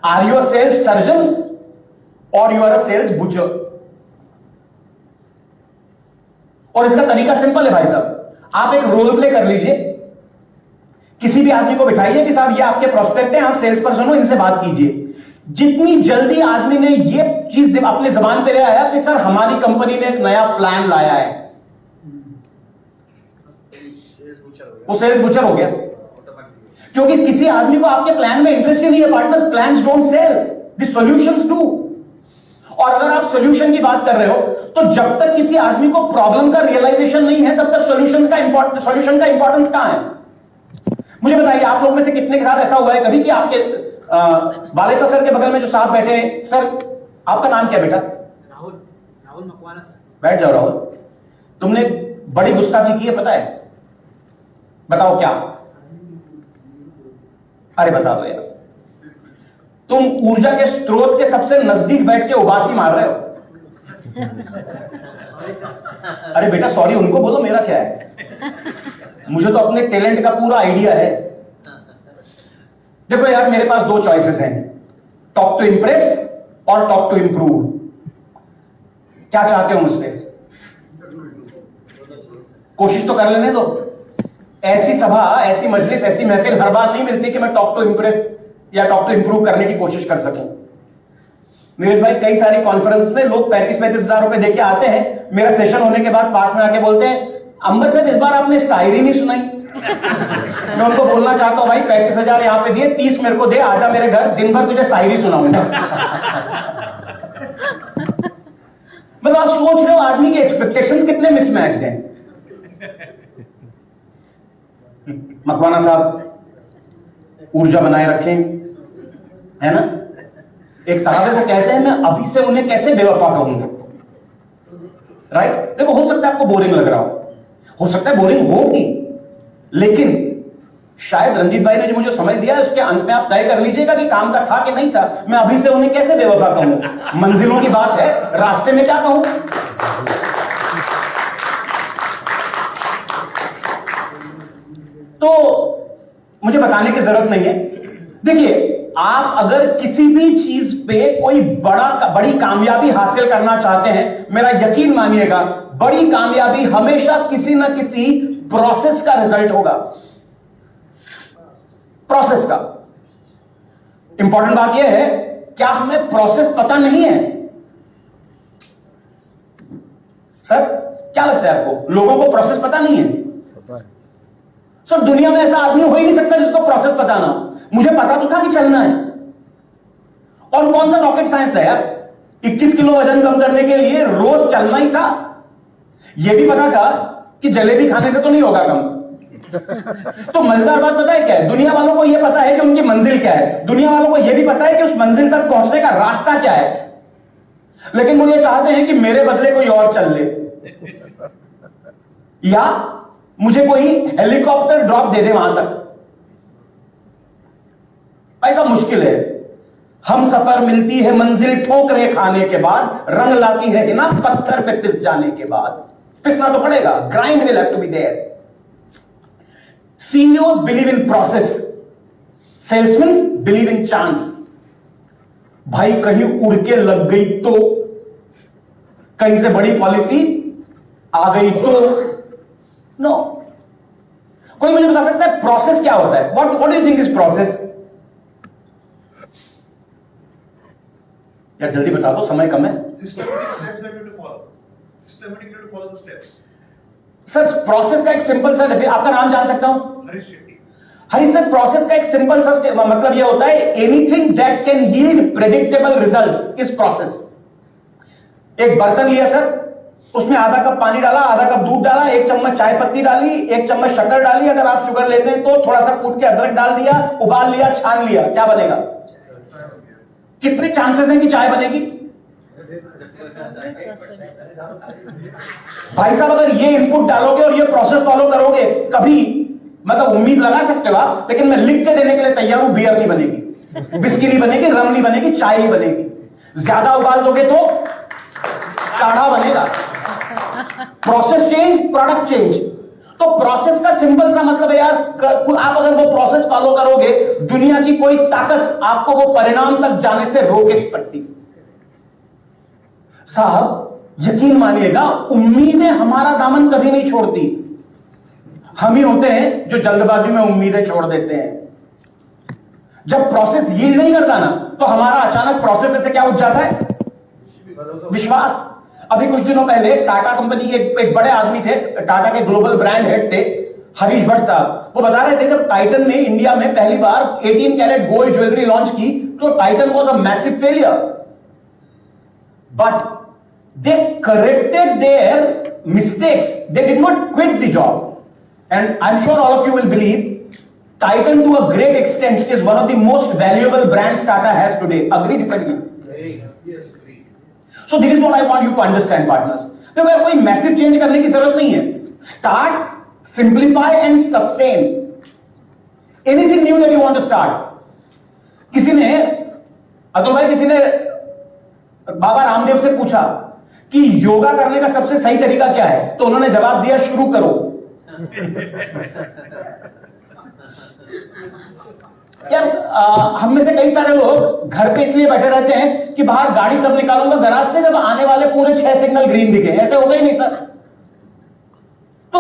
Are you a sales surgeon or you are a sales butcher? और इसका तरीका सिंपल है भाई साहब, आप एक रोल प्ले कर लीजिए, किसी भी आदमी को बिठाइए कि साहब ये आपके प्रोस्पेक्ट हैं, आप सेल्स पर्सन हो, इनसे बात कीजिए। जितनी जल्दी आदमी ने ये चीज अपने जबान पे ले आया कि सर हमारी कंपनी ने एक नया प्लान लाया है, वो सेल्स बुचर हो गया। क्योंकि किसी आदमी को आपके प्लान में इंटरेस्ट ही नहीं है partners, plans don't sell, the solutions do. और अगर आप सॉल्यूशन की बात कर रहे हो तो जब तक किसी आदमी को प्रॉब्लम का रियलाइजेशन नहीं है तब तक सॉल्यूशन का इंपॉर्टेंस कहां है? मुझे बताइए आप लोग में से कितने के साथ ऐसा हुआ है कभी कि आपके बालेश्वर सर के बगल में जो साहब बैठे हैं, सर आपका नाम क्या बेटा? राहुल मकवाना सर। बैठ जाओ राहुल। तुमने बड़ी गुस्ताखी की है, पता है? बताओ क्या? अरे बता दो यार, तुम ऊर्जा के स्रोत के सबसे नजदीक बैठ के उबासी मार रहे हो। अरे बेटा सॉरी उनको बोलो, मेरा क्या है? मुझे तो अपने टैलेंट का पूरा आइडिया है। देखो यार, मेरे पास दो चॉइसेस हैं, टॉक टू इंप्रेस और टॉक टू इंप्रूव। क्या चाहते हो मुझसे? कोशिश तो कर लेने दो। ऐसी सभा, ऐसी मजलिस, ऐसी महफिल हर बार नहीं मिलती कि मैं टॉक टू इंप्रेस या टॉक टू इंप्रूव करने की कोशिश कर सकूं। नीरज भाई, कई सारी कॉन्फ्रेंस में लोग 35-35 हजार रुपए देके आते हैं, मेरा सेशन होने के बाद पास में आके बोलते हैं, अंबर सर इस बार आपने शायरी नहीं सुनाई। मैं उनको बोलना चाहता हूं, भाई 35,000 यहां पे दिए, 30 मेरे को दे, आजा मेरे घर, दिन भर तुझे शायरी सुनाऊंगा। मतलब आप सोच रहे हो आदमी के एक्सपेक्टेशंस कितने मिसमैच्ड हैं। मकवाना साहब ऊर्जा बनाए रखें, है ना? एक साहब को कहते हैं, मैं अभी से उन्हें कैसे बेवफा कहूंगा, राइट? देखो, हो सकता है आपको बोरिंग लग रहा हो सकता है बोरिंग होगी, लेकिन शायद रंजीत भाई ने जो मुझे समझ दिया, उसके अंत में आप तय कर लीजिएगा कि काम का था कि नहीं था। मैं अभी से उन्हें कैसे बेवफा कहूं? मंजिलों की बात है, रास्ते में क्या कहूं? तो मुझे बताने की जरूरत नहीं है। देखिए, आप अगर किसी भी चीज पे कोई बड़ी कामयाबी हासिल करना चाहते हैं, मेरा यकीन मानिएगा, बड़ी कामयाबी हमेशा किसी ना किसी प्रोसेस का रिजल्ट होगा। प्रोसेस का इंपॉर्टेंट बात यह है, क्या हमें प्रोसेस पता नहीं है? सर क्या लगता है आपको, लोगों को प्रोसेस पता नहीं है? सर दुनिया में ऐसा आदमी हो ही नहीं सकता जिसको प्रोसेस पता ना हो। मुझे पता तो था कि चलना है, और कौन सा रॉकेट साइंस था यार, 21 किलो वजन कम करने के लिए रोज चलना ही था। यह भी पता था कि जलेबी खाने से तो नहीं होगा कम। तो मजेदार बात पता है क्या है? दुनिया वालों को यह पता है कि उनकी मंजिल क्या है, दुनिया वालों को यह भी पता है कि उस मंजिल तक पहुंचने का रास्ता क्या है, लेकिन वो ये चाहते हैं कि मेरे बदले कोई और चल ले, या मुझे कोई हेलीकॉप्टर ड्रॉप दे दे वहां तक। ऐसा मुश्किल है। हम सफर मिलती है मंजिल ठोकरे खाने के बाद, रंग लाती है ना पत्थर पे पिस जाने के बाद। पिसना तो पड़ेगा, grind will have to be there. CEOs believe in process, salesman believe in chance. भाई कहीं उड़ के लग गई तो, कहीं से बड़ी पॉलिसी आ गई तो, नो। कोई मुझे बता सकता है प्रोसेस क्या होता है? What do you think is process? यार जल्दी बता दो, समय कम है। सर प्रोसेस का एक सिंपल सा, आपका नाम जान सकता हूं? हरीश सर, प्रोसेस का एक सिंपल सा मतलब यह होता है, anything that can yield predictable results is process. एक बर्तन लिया सर, उसमें आधा कप पानी डाला, आधा कप दूध डाला, 1 चम्मच चाय पत्ती डाली, 1 चम्मच शक्कर डाली, अगर आप शुगर लेते हैं तो थोड़ा सा कूट के अदरक डाल दिया, उबाल लिया, छान लिया, क्या बनेगा? कितने चांसेस हैं कि चाय बनेगी? भाई साहब अगर ये इनपुट डालोगे और ये प्रोसेस फॉलो करोगे, कभी मतलब उम्मीद लगा सकते हो आप, लेकिन मैं लिख के देने के लिए तैयार हूं, बियर नहीं बनेगी, बिस्की नहीं बनेगी, रम नहीं बनेगी, चाय ही बनेगी। ज्यादा उबाल दोगे तो काढ़ा बनेगा। Process change, product change. तो प्रोसेस का सिंपल सा मतलब है यार, आप अगर वो प्रोसेस फॉलो करोगे, दुनिया की कोई ताकत आपको वो परिणाम तक जाने से रोक नहीं सकती। साहब यकीन मानिएगा, उम्मीदें हमारा दामन कभी नहीं छोड़ती। हम ही होते हैं जो जल्दबाजी में उम्मीदें छोड़ देते हैं। जब प्रोसेस यील्ड नहीं करता ना, तो हमारा अचानक प्रोसेस में से क्या उठ जाता है? विश्वास। अभी कुछ दिनों पहले टाटा कंपनी के एक बड़े आदमी थे, टाटा के ग्लोबल ब्रांड हेड थे, हरीश भट्ट साहब। वो बता रहे थे जब टाइटन ने इंडिया में पहली बार 18 कैरेट गोल्ड ज्वेलरी लॉन्च की, तो Titan was a massive failure, but they corrected their mistakes, they did not quit the job, and I am sure all of you will believe Titan to a great extent is one of the most valuable brands Tata has today. Agree, disagree? So this is what I want you to understand, partners. देखो कोई message change करने की जरूरत नहीं है. Start, simplify and sustain. Anything new that you want to start. किसी ने अतुल भाई किसी ने बाबा रामदेव से पूछा कि योगा करने का सबसे सही तरीका क्या है, तो उन्होंने जवाब दिया शुरू करो. यार हम में से कई सारे लोग घर पे इसलिए बैठे रहते हैं कि बाहर गाड़ी कब निकालूंगा गराज से जब आने वाले पूरे 6 सिग्नल ग्रीन दिखे. ऐसे होगा ही नहीं सर. तो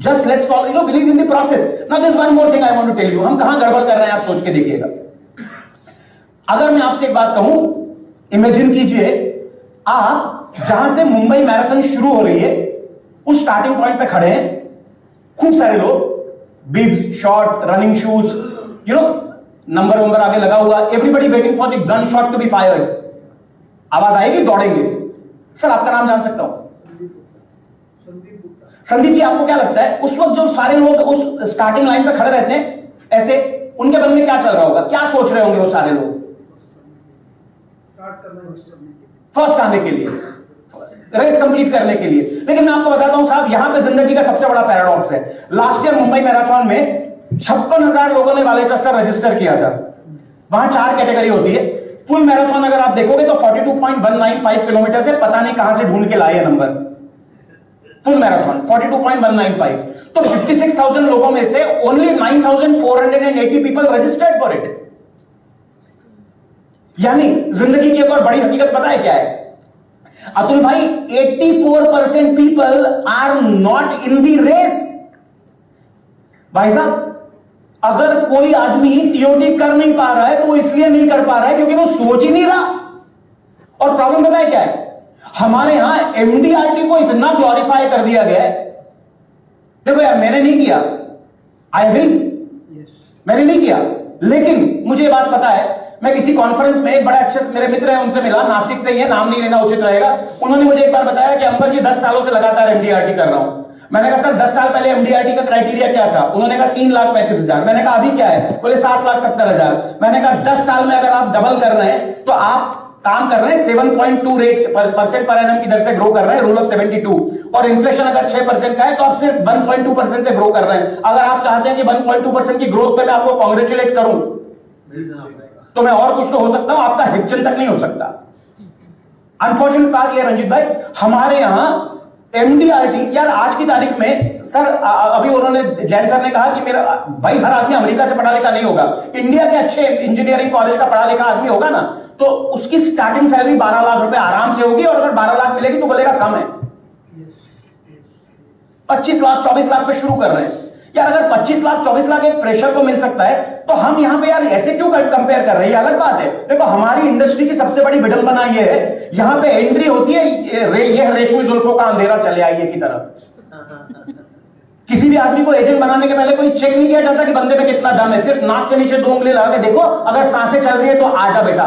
just let's follow, you know, believe in the process. Now there is one more thing I want to tell you. हम कहां गड़बड़ कर रहे हैं आप सोच के देखिएगा. अगर मैं आपसे एक बात कहूं, इमेजिन कीजिए आप जहां से मुंबई मैराथन शुरू हो रही है उस स्टार्टिंग पॉइंट पे खड़े हैं. खूब सारे लोग, bibs, short, running shoes, you know, number आगे लगा हुआ. Everybody waiting for the gun shot to be fired. आवाज आएगी, दौड़ेंगे. सर आपका नाम जान सकता हूं? संदीप जी, आपको क्या लगता है उस वक्त जो सारे लोग उस स्टार्टिंग लाइन पे खड़े रहते हैं ऐसे, उनके मन में क्या चल रहा होगा? क्या सोच रहे होंगे वो सारे लोग? फर्स्ट आने के लिए, रेस कंप्लीट करने के लिए. लेकिन मैं आपको बताता हूं साहब, यहां पे जिंदगी का सबसे बड़ा पैराडॉक्स है. लास्ट ईयर मुंबई मैराथन में 56,000 लोगों ने वालेचा सर रजिस्टर किया था. वहां 4 कैटेगरी होती है. फुल मैराथन अगर आप देखोगे तो 42.195 किलोमीटर से पता नहीं कहां से ढूंढ के लाए हैं नंबर. Full marathon 42.195. तो 56,000 लोगों में से only 9,480 people registered for it. यानी जिंदगी की एक और बड़ी हकीकत पता है क्या है अतुल भाई? 84% people are not in the race. भाई साहब, अगर कोई आदमी टीओटी कर नहीं पा रहा है तो वो इसलिए नहीं कर पा रहा है क्योंकि वो सोच ही नहीं रहा. और प्रॉब्लम पता है क्या है? हमारे यहां एमडीआरटी को इतना ग्लोरीफाई कर दिया गया है. देखो यार, मैंने नहीं किया, आई विल, मैंने नहीं किया, लेकिन मुझे बात पता है. मैं किसी कॉन्फ्रेंस में एक बड़ा अच्छे मेरे मित्र हैं, उनसे मिला, नासिक से ही है, नाम नहीं लेना उचित रहेगा. उन्होंने मुझे एक बार बताया कि अंबर जी 10 सालों से लगातार एमडीआरटी कर रहा हूं. मैंने कहा सर 10 साल पहले एमडीआरटी का क्राइटेरिया क्या था? उन्होंने कहा 3,35,000. मैंने कहा अभी क्या है? बोले 7,70,000. मैंने कहा 10 साल में अगर आप डबल कर रहे हैं तो आप काम कर रहे हैं 7.2% पर एनम की दर से ग्रो कर रहे हैं, रूल ऑफ 72. और इन्फ्लेशन अगर 6% का है तो आप सिर्फ 1.2% से ग्रो कर रहे हैं. अगर आप चाहते हैं कि 1.2% की ग्रोथ पे मैं आपको कॉन्ग्रेचुलेट करूं तो मैं और कुछ तो हो सकता हूं, आपका हिचन तक नहीं हो सकता. अनफॉर्चुनेट बात यह रंजीत भाई, हमारे यहां एमडीआरटी, यार आज की तारीख में सर, अभी उन्होंने, जैन सर ने कहा कि मेरा भाई हर आदमी अमेरिका से पढ़ा लिखा नहीं होगा. इंडिया के अच्छे इंजीनियरिंग कॉलेज का पढ़ा लिखा आदमी होगा ना, तो उसकी स्टार्टिंग सैलरी 12 लाख रुपए आराम से होगी. और अगर 12 लाख मिलेगी तो बोलेगा कम है. 25 लाख 24 लाख पे शुरू कर रहे हैं. यार अगर 25 लाख 24 लाख एक फ्रेशर को मिल सकता है तो हम यहां पे यार ऐसे क्यों कंपेयर कर रहे हैं? ये अलग बात है. देखो हमारी इंडस्ट्री की सबसे बड़ी विडंबना ये है, यहां पे एंट्री होती है ये रेशमी जुल्फों का अंधेरा चले आइए की तरफ. किसी भी आदमी को एजेंट बनाने के पहले कोई चेक नहीं किया जाता कि बंदे में कितना दम है. सिर्फ नाक के नीचे 2 उंगली लगा के देखो, अगर सांसें चल रही है तो आजा बेटा.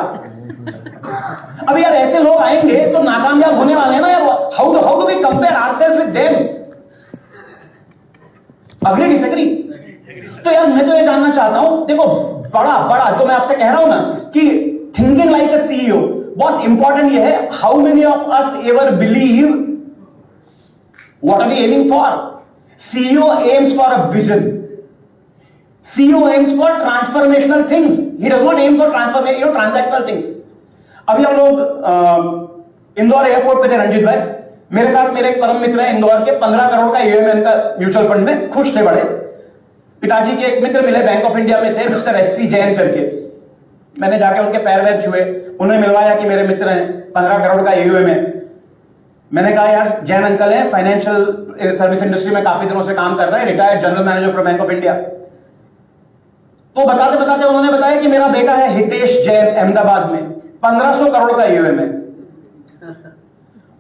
अब यार ऐसे लोग आएंगे तो नाकामयाब होने वाले हैं ना यार. How do we compare ourselves with them? Agree disagree? तो यार मैं तो ये जानना चाहता हूं, देखो बड़ा जो मैं आपसे कह रहा हूं ना कि thinking like a CEO, boss important ये है, how many of us ever believe what are we aiming for? CEO aims for a vision. CEO aims for transformational things. He does not aim for transactional things. अभी हम लोग Indore airport पे थे रंजीत भाई, मेरे साथ मेरे एक परम मित्र है इंदौर के, 15 करोड़ का ईएमएन का म्यूचुअल फंड में खुश थे बड़े. पिताजी के एक मित्र मिले, बैंक ऑफ इंडिया में थे, मिस्टर एससी जैन करके. मैंने जाके उनके पैर वैर छुए, उन्हें मिलवाया कि मेरे मित्र हैं, 15 करोड़ का ईएमएन है. मैंने कहा यार जैन अंकल है, फाइनेंशियल सर्विस इंडस्ट्री में काफी दिनों से काम कर रहे हैं, retired general manager for bank of India. तो बताते बताते उन्होंने बताया कि मेरा बेटा है हितेश जैन, अहमदाबाद में, 1500 करोड़ का ईएमएन है.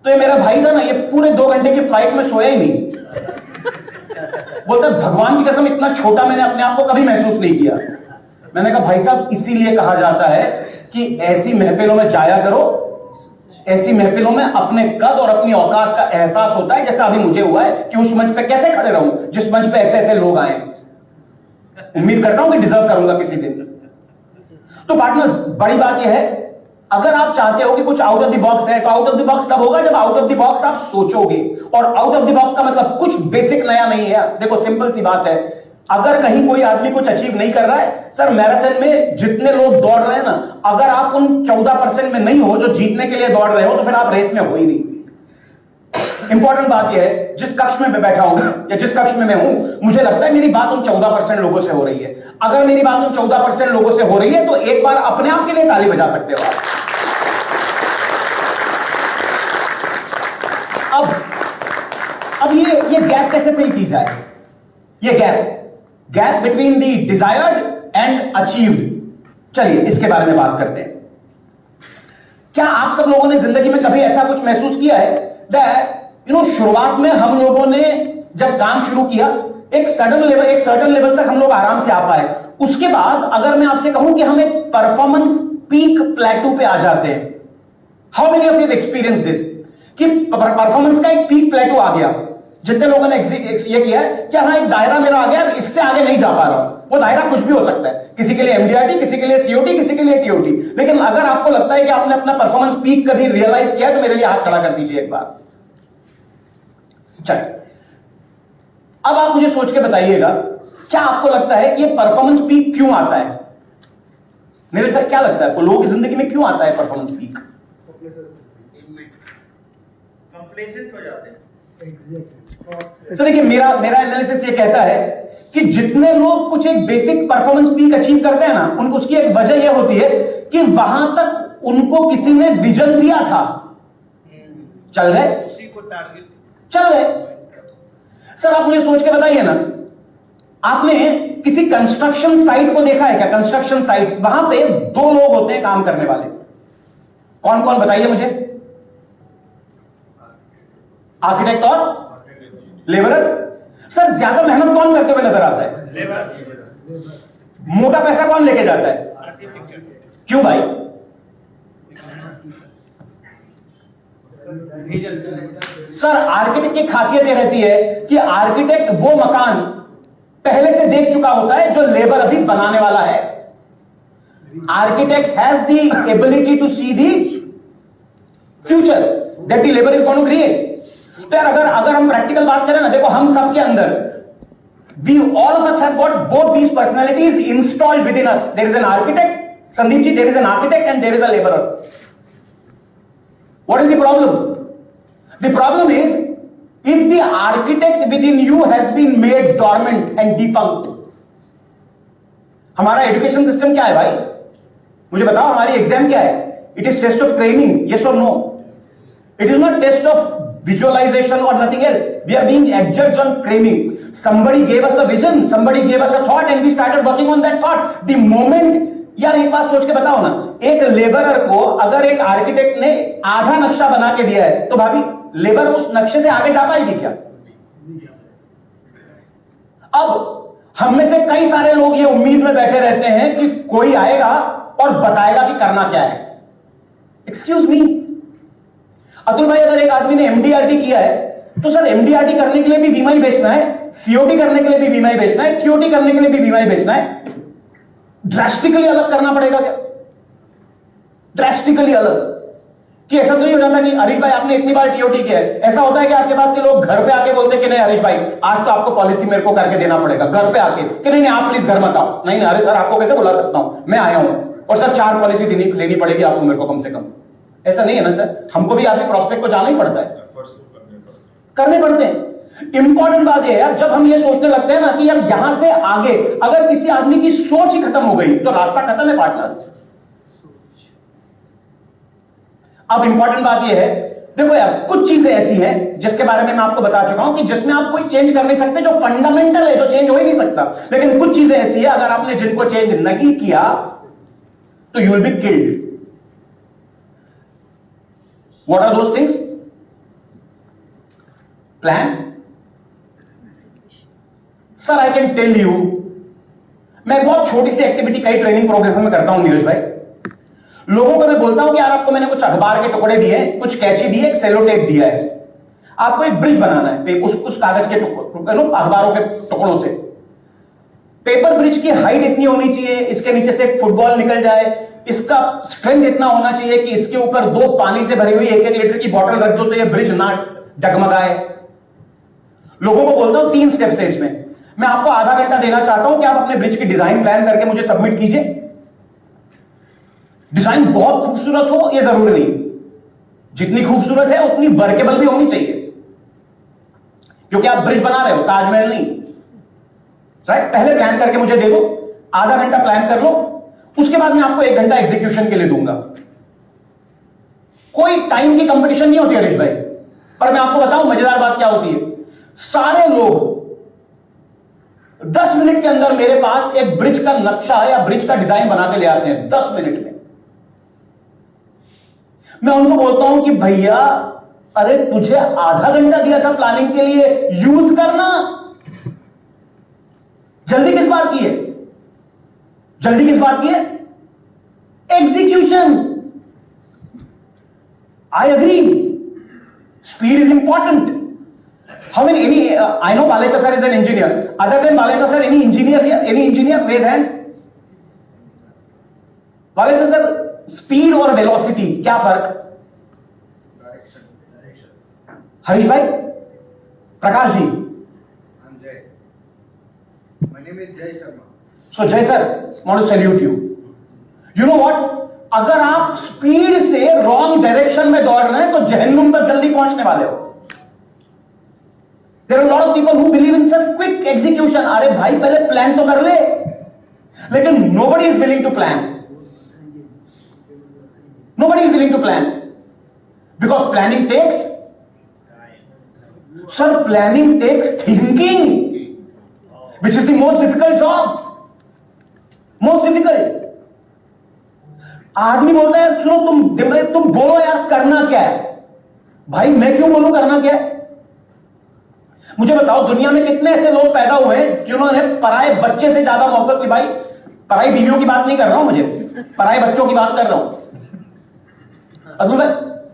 तो ये मेरा भाई था ना, ये पूरे 2 घंटे की फ्लाइट में सोया ही नहीं. बोलता भगवान की कसम इतना छोटा मैंने अपने आप को कभी महसूस नहीं किया. मैंने कहा भाई साहब इसीलिए कहा जाता है कि ऐसी महफिलों में जाया करो, ऐसी महफिलों में अपने कद और अपनी औकात का एहसास होता है. जैसा अभी मुझे हुआ है कि उस मंच पे कैसे खड़े रहूं जिस मंच पे ऐसे ऐसे लोग आए. उम्मीद करता हूं कि डिजर्व करूंगा किसी दिन। तो पार्टनर्स, बड़ी बात यह है, अगर आप चाहते हो कि कुछ आउट ऑफ द बॉक्स है, तो आउट ऑफ द बॉक्स तब होगा जब आउट ऑफ द बॉक्स आप सोचोगे। और आउट ऑफ द बॉक्स का मतलब कुछ बेसिक नया नहीं है। देखो सिंपल सी बात है, अगर कहीं कोई आदमी कुछ अचीव नहीं कर रहा है, सर मैराथन में जितने लोग दौड़ रहे हैं ना, अगर आप उन 14% में नहीं हो जो जीतने के लिए दौड़ रहे हो, तो फिर आप रेस में हो ही नहीं। इंपॉर्टेंट बात यह है, जिस कक्ष में मैं बैठा हूं या जिस कक्ष में मैं हूं, मुझे लगता है मेरी बात उन 14% लोगों से हो रही है। अगर मेरी बात उन 14% लोगों से हो रही है, तो एक बार अपने आप के लिए ताली बजा सकते हो आप। अब ये गैप कैसे फिल की जाए? ये gap between the desired and achieved, चलिए इसके बारे में बात करते हैं। क्या आप सब लोगों ने जिंदगी में कभी ऐसा कुछ महसूस किया है दैट शुरुआत में हम लोगों ने जब काम शुरू किया, एक सर्टेन लेवल तक हम लोग आराम से आ पाए, उसके बाद अगर मैं आपसे कहूं कि हम एक परफॉर्मेंस पीक प्लेटू पे आ जाते हैं, how many of you experience this, कि परफॉर्मेंस का एक पीक प्लेटू आ गया। जितने लोगों ने ये किया है कि हाँ एक दायरा मेरा आ गया, इससे आगे नहीं जा पा रहा हूं। वो दायरा कुछ भी हो सकता है, किसी के लिए एमडीआरटी, किसी के लिए सीओटी, किसी के लिए टीओटी। लेकिन अगर आपको लगता है कि आपने अपना परफॉर्मेंस पीक कभी रियलाइज किया, तो मेरे लिए हाथ खड़ा कर दीजिए एक बार। चलिए, अब आप मुझे सोच के बताइएगा, क्या आपको लगता है कि ये परफॉर्मेंस पीक क्यों आता है? मेरे साथ क्या लगता है आपको, लोगों की जिंदगी में क्यों आता है परफॉर्मेंस पीक? कंप्लेसेंट हो जाते हैं। तो देखिए, मेरा एनालिसिस ये कहता है कि जितने लोग कुछ एक बेसिक परफॉर्मेंस पीक अचीव करते हैं ना, उसकी एक वजह यह होती है कि वहां तक उनको किसी ने विजन दिया था, चल गए, उसी को टारगेट चल गए। सर आप मुझे सोच के बताइए ना, आपने किसी कंस्ट्रक्शन साइट को देखा है क्या? कंस्ट्रक्शन साइट, वहां पे दो लोग होते हैं काम करने वाले, कौन कौन बताइए मुझे? आर्किटेक्ट और लेबरर। सर ज्यादा मेहनत कौन करते हुए नजर आता है? लेबर। मोटा पैसा कौन लेके जाता है? क्यों भाई? सर आर्किटेक्ट की खासियत यह रहती है कि आर्किटेक्ट वो मकान पहले से देख चुका होता है जो लेबर अभी बनाने वाला है। Architect has the ability to see the future that the labour is going to create. तो यार अगर हम प्रैक्टिकल बात करें ना, देखो हम सब के अंदर all of us have got both these personalities installed within us. There is an architect, Sandeep ji, there is an architect and there is a laborer. What is the problem? The problem is if the architect within you has been made dormant and defunct. हमारा education system क्या है भाई? मुझे बताओ, हमारी exam क्या है? It is test of training, yes or no? It is not test of visualization or nothing else. We are being adjudged on framing. Somebody gave us a vision, somebody gave us a thought and we started working on that thought. The moment, यार एक बात सोच के बताओ ना, एक labourer को अगर एक आर्किटेक्ट ने आधा नक्शा बना के दिया है, तो भाभी लेबर उस नक्शे से आगे जा पाएगी क्या? अब हम में से कई सारे लोग ये उम्मीद में बैठे रहते हैं कि कोई आएगा और बताएगा कि करना क्या है। एक्सक्यूज मी अतुल भाई, अगर एक आदमी ने एमडीआरटी किया है, तो सर एमडीआरटी करने के लिए भी बीमा ही बेचना है, सीओटी करने के लिए भी बीमा ही बेचना है, टीओटी करने के लिए भी बीमा ही बेचना है। ड्रास्टिकली अलग करना पड़ेगा क्या? ड्रास्टिकली अलग, कि ऐसा तो नहीं हो जाता कि हरीश भाई आपने इतनी बार टीओटी किया है, ऐसा होता है कि आपके पास के लोग घर पे आके बोलते हैं कि नहीं हरीश भाई आज तो आपको पॉलिसी मेरे को करके देना पड़ेगा, घर पे आके कि नहीं आप प्लीज घर मत आओ। नहीं अरे सर आपको कैसे बुला सकता हूं, मैं आया हूं और सर 4 पॉलिसी लेनी पड़ेगी आपको मेरे को कम से कम। ऐसा नहीं है ना सर, हमको भी आगे प्रोस्पेक्ट को जाना ही पड़ता है, करने पड़ते हैं। इंपॉर्टेंट बात यह है यार, जब हम ये सोचने लगते हैं ना कि यार यहां से आगे अगर किसी आदमी की सोच ही खत्म हो गई तो रास्ता खत्म है पार्टनर्स। अब इंपॉर्टेंट बात यह है, देखो यार कुछ चीजें ऐसी हैं जिसके बारे में मैं आपको बता चुका हूं कि जिसमें आप कोई चेंज कर नहीं सकते, जो फंडामेंटल है, जो चेंज हो ही नहीं सकता। लेकिन कुछ चीजें ऐसी है अगर आपने जिनको चेंज नहीं किया तो you will be killed. What are those things? Plan? Sir, I can tell you, मैं बहुत छोटी सी एक्टिविटी कई ट्रेनिंग प्रोग्राम में करता हूं नीरज भाई। लोगों को मैं बोलता हूं कि यार आपको मैंने कुछ अखबार के टुकड़े दिए, कुछ कैंची दी है, एक सेलो टेप दिया है, आपको एक ब्रिज बनाना है उस कागज के टुकड़ों, अखबारों के टुकड़ों से। पेपर ब्रिज की हाइट इतनी होनी चाहिए, इसके नीचे से एक फुटबॉल निकल जाए, इसका स्ट्रेंथ इतना होना चाहिए कि इसके ऊपर 2 पानी से भरी हुई 1-1 लीटर की बोतल रख दो तो ये ब्रिज ना डगमगाए। लोगों को बोलता हूं 3 स्टेप्स है इसमें। मैं आपको आधा घंटा देना चाहता हूं कि आप अपने ब्रिज की डिजाइन प्लान करके मुझे सबमिट कीजिए। डिजाइन बहुत खूबसूरत हो यह जरूरी नहीं, जितनी खूबसूरत है उतनी वर्केबल भी होनी चाहिए, क्योंकि आप ब्रिज बना रहे हो, ताजमहल नहीं, राइट? पहले प्लान करके मुझे दे दो, आधा घंटा प्लान कर लो, उसके बाद मैं आपको 1 घंटा एग्जीक्यूशन के लिए दूंगा। कोई टाइम की कंपटीशन नहीं होती हरीश भाई, पर मैं आपको बताऊं मजेदार बात क्या होती है, सारे लोग 10 मिनट के अंदर मेरे पास एक ब्रिज का नक्शा या ब्रिज का डिजाइन बना के ले आते हैं, 10 मिनट में। मैं उनको बोलता हूं कि भैया अरे तुझे आधा घंटा दिया था प्लानिंग के लिए, यूज करना। जल्दी किस बात की है? जल्दी किस बात की है? Execution. I agree, speed is important. How many, I know Balecha sir is an engineer. Other than Balecha sir, any engineer here? Any engineer? Raise hands. Balecha sir, speed और velocity क्या फर्क? हरीश भाई, Prakash ji. I'm Jay. My name is Jay Sharma. So Jay sir, want to salute you. You know what? अगर आप speed से wrong direction में दौड़ रहे हैं तो जहन्नुम तक जल्दी पहुंचने वाले हो. There are a lot of people who believe in sir quick execution. अरे भाई पहले प्लान तो कर ले, लेकिन nobody is willing to plan. Nobody is willing to plan because planning takes. Sir, planning takes thinking, which is the most difficult job. Most difficult. आदमी बोलता है सुनो तुम बोलो यार करना क्या है. भाई मैं क्यों बोलूं करना क्या है? मुझे बताओ दुनिया में कितने ऐसे लोग पैदा हुए हैं जिन्होंने पराए बच्चे से ज्यादा मोहब्बत की. भाई पराई बीवियों की बात नहीं कर रहा हूं, मुझे पराए बच्चों की बात कर रहा हूं. अब्दुल भाई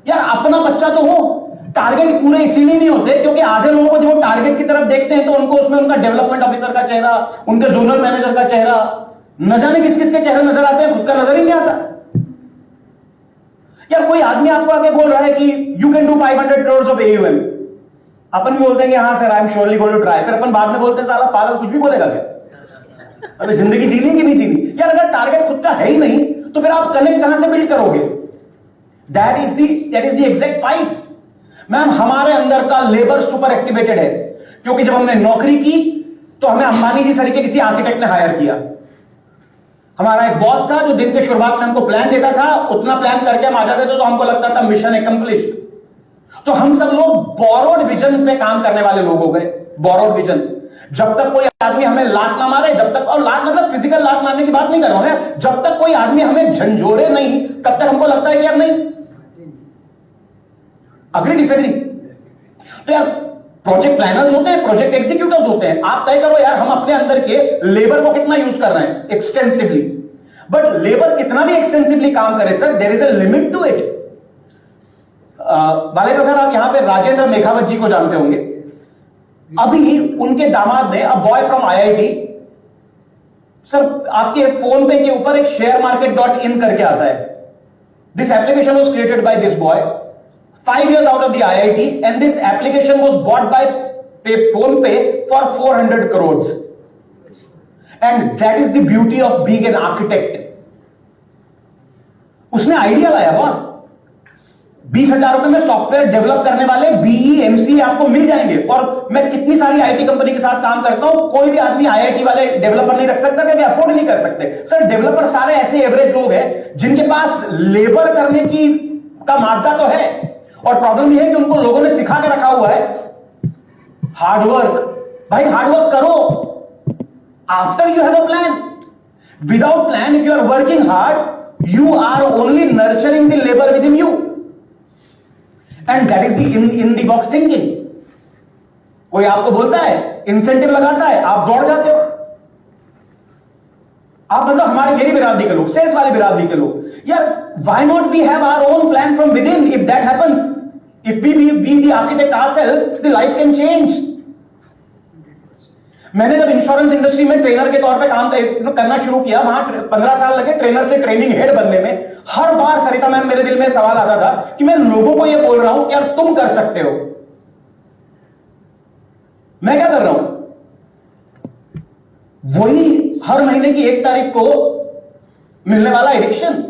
यार अपना बच्चा तो हो. टारगेट पूरे इसीलिए नहीं होते क्योंकि आधे लोगों को जब वो टारगेट की तरफ देखते हैं तो उनको उसमें उनका डेवलपमेंट ऑफिसर का चेहरा, उनके जोनल मैनेजर का चेहरा, न जाने किस किस के चेहरे नजर आते हैं, खुद का नजर ही नहीं आता. यार कोई आदमी आपको आके बोल रहा है कि you can do 500 crores of AUM. अपन भी बोलते हैं कि हाँ sir I am surely going to try. फिर अपन बाद में बोलते हैं साला पागल कुछ भी बोलेगा क्या? अबे जिंदगी जीनी कि नहीं जीनी? यार अगर टारगेट खुद का है ही नहीं तो फिर आप कनेक्ट कहां से बिल्ड करोगे? That is the exact fight. Ma'am हमारे अंदर का लेबर सुपर एक्टिवेटेड है क्योंकि जब हमने नौकरी की तो हमें अंबानी जी सर के किसी आर्किटेक्ट ने हायर किया. हमारा एक बॉस था जो दिन के शुरुआत में हमको प्लान देता था, उतना प्लान करके हम आ जाते थे तो हमको लगता था मिशन एकम्प्लिश्ड. तो हम सब लोग बोरोड विजन पे काम करने वाले लोग हो गए. Borrowed vision. जब तक कोई आदमी हमें लात ना मारे, जब तक, और लात मतलब फिजिकल लात मारने की बात नहीं कर रहा हूं, जब तक कोई आदमी हमें झंझोरे नहीं तब तक हमको लगता है कि यार नहीं. Agree disagree? तो यार प्रोजेक्ट प्लानर्स होते हैं, प्रोजेक्ट एग्जीक्यूटर्स होते हैं. आप तय करो यार हम अपने अंदर के लेबर को कितना यूज कर रहे हैं एक्सटेंसिवली. बट लेबर कितना भी एक्सटेंसिवली काम करे sir, there is a limit to it. बालेका सर आप यहां पे राजेंद्र मेघावत जी को जानते होंगे. अभी उनके दामाद ने, a boy from IIT, sir आपके फोन पे के ऊपर एक sharemarket.in करके आता है. This application was created by this boy 5 years out of the IIT and this application was bought by PhonePe for 400 crores. And that is the beauty of being an architect. उसने idea लाया boss. 20,000 रुपए में software develop करने वाले BE MC आपको मिल जाएंगे. और मैं कितनी सारी IT कंपनी के साथ काम करता हूं, कोई भी आदमी IIT वाले डेवलपर नहीं रख सकता क्योंकि अफोर्ड नहीं कर सकते. सर डेवलपर सारे ऐसे एवरेज लोग हैं जिनके पास लेबर करने की का मादा तो है, और प्रॉब्लम यह है कि उनको लोगों ने सिखा के रखा हुआ है हार्डवर्क. भाई हार्डवर्क करो after you have a plan. Without plan if you are working hard you are only nurturing the labour within you, and that is the in the box thinking. कोई आपको बोलता है, incentive लगाता है, आप दौड़ जाते हो. आप मतलब हमारे मेरी बिरादरी के लोग, सेल्स वाले बिरादरी के लोग, यार why not we have our own plan from within? If that happens, if we be the architect ourselves, the life can change. मैंने जब इंश्योरेंस इंडस्ट्री में ट्रेनर के तौर पे काम करना शुरू किया, वहां 15 साल लगे ट्रेनर से ट्रेनिंग हेड बनने में। हर बार सरिता मैम मेरे दिल में सवाल आता था कि मैं लोगों को यह बोल रहा हूं कि यार तुम कर सकते हो, मैं क्या कर रहा हूं? वही हर महीने की 1 तारीख को मिलने वाला एडिक्शन।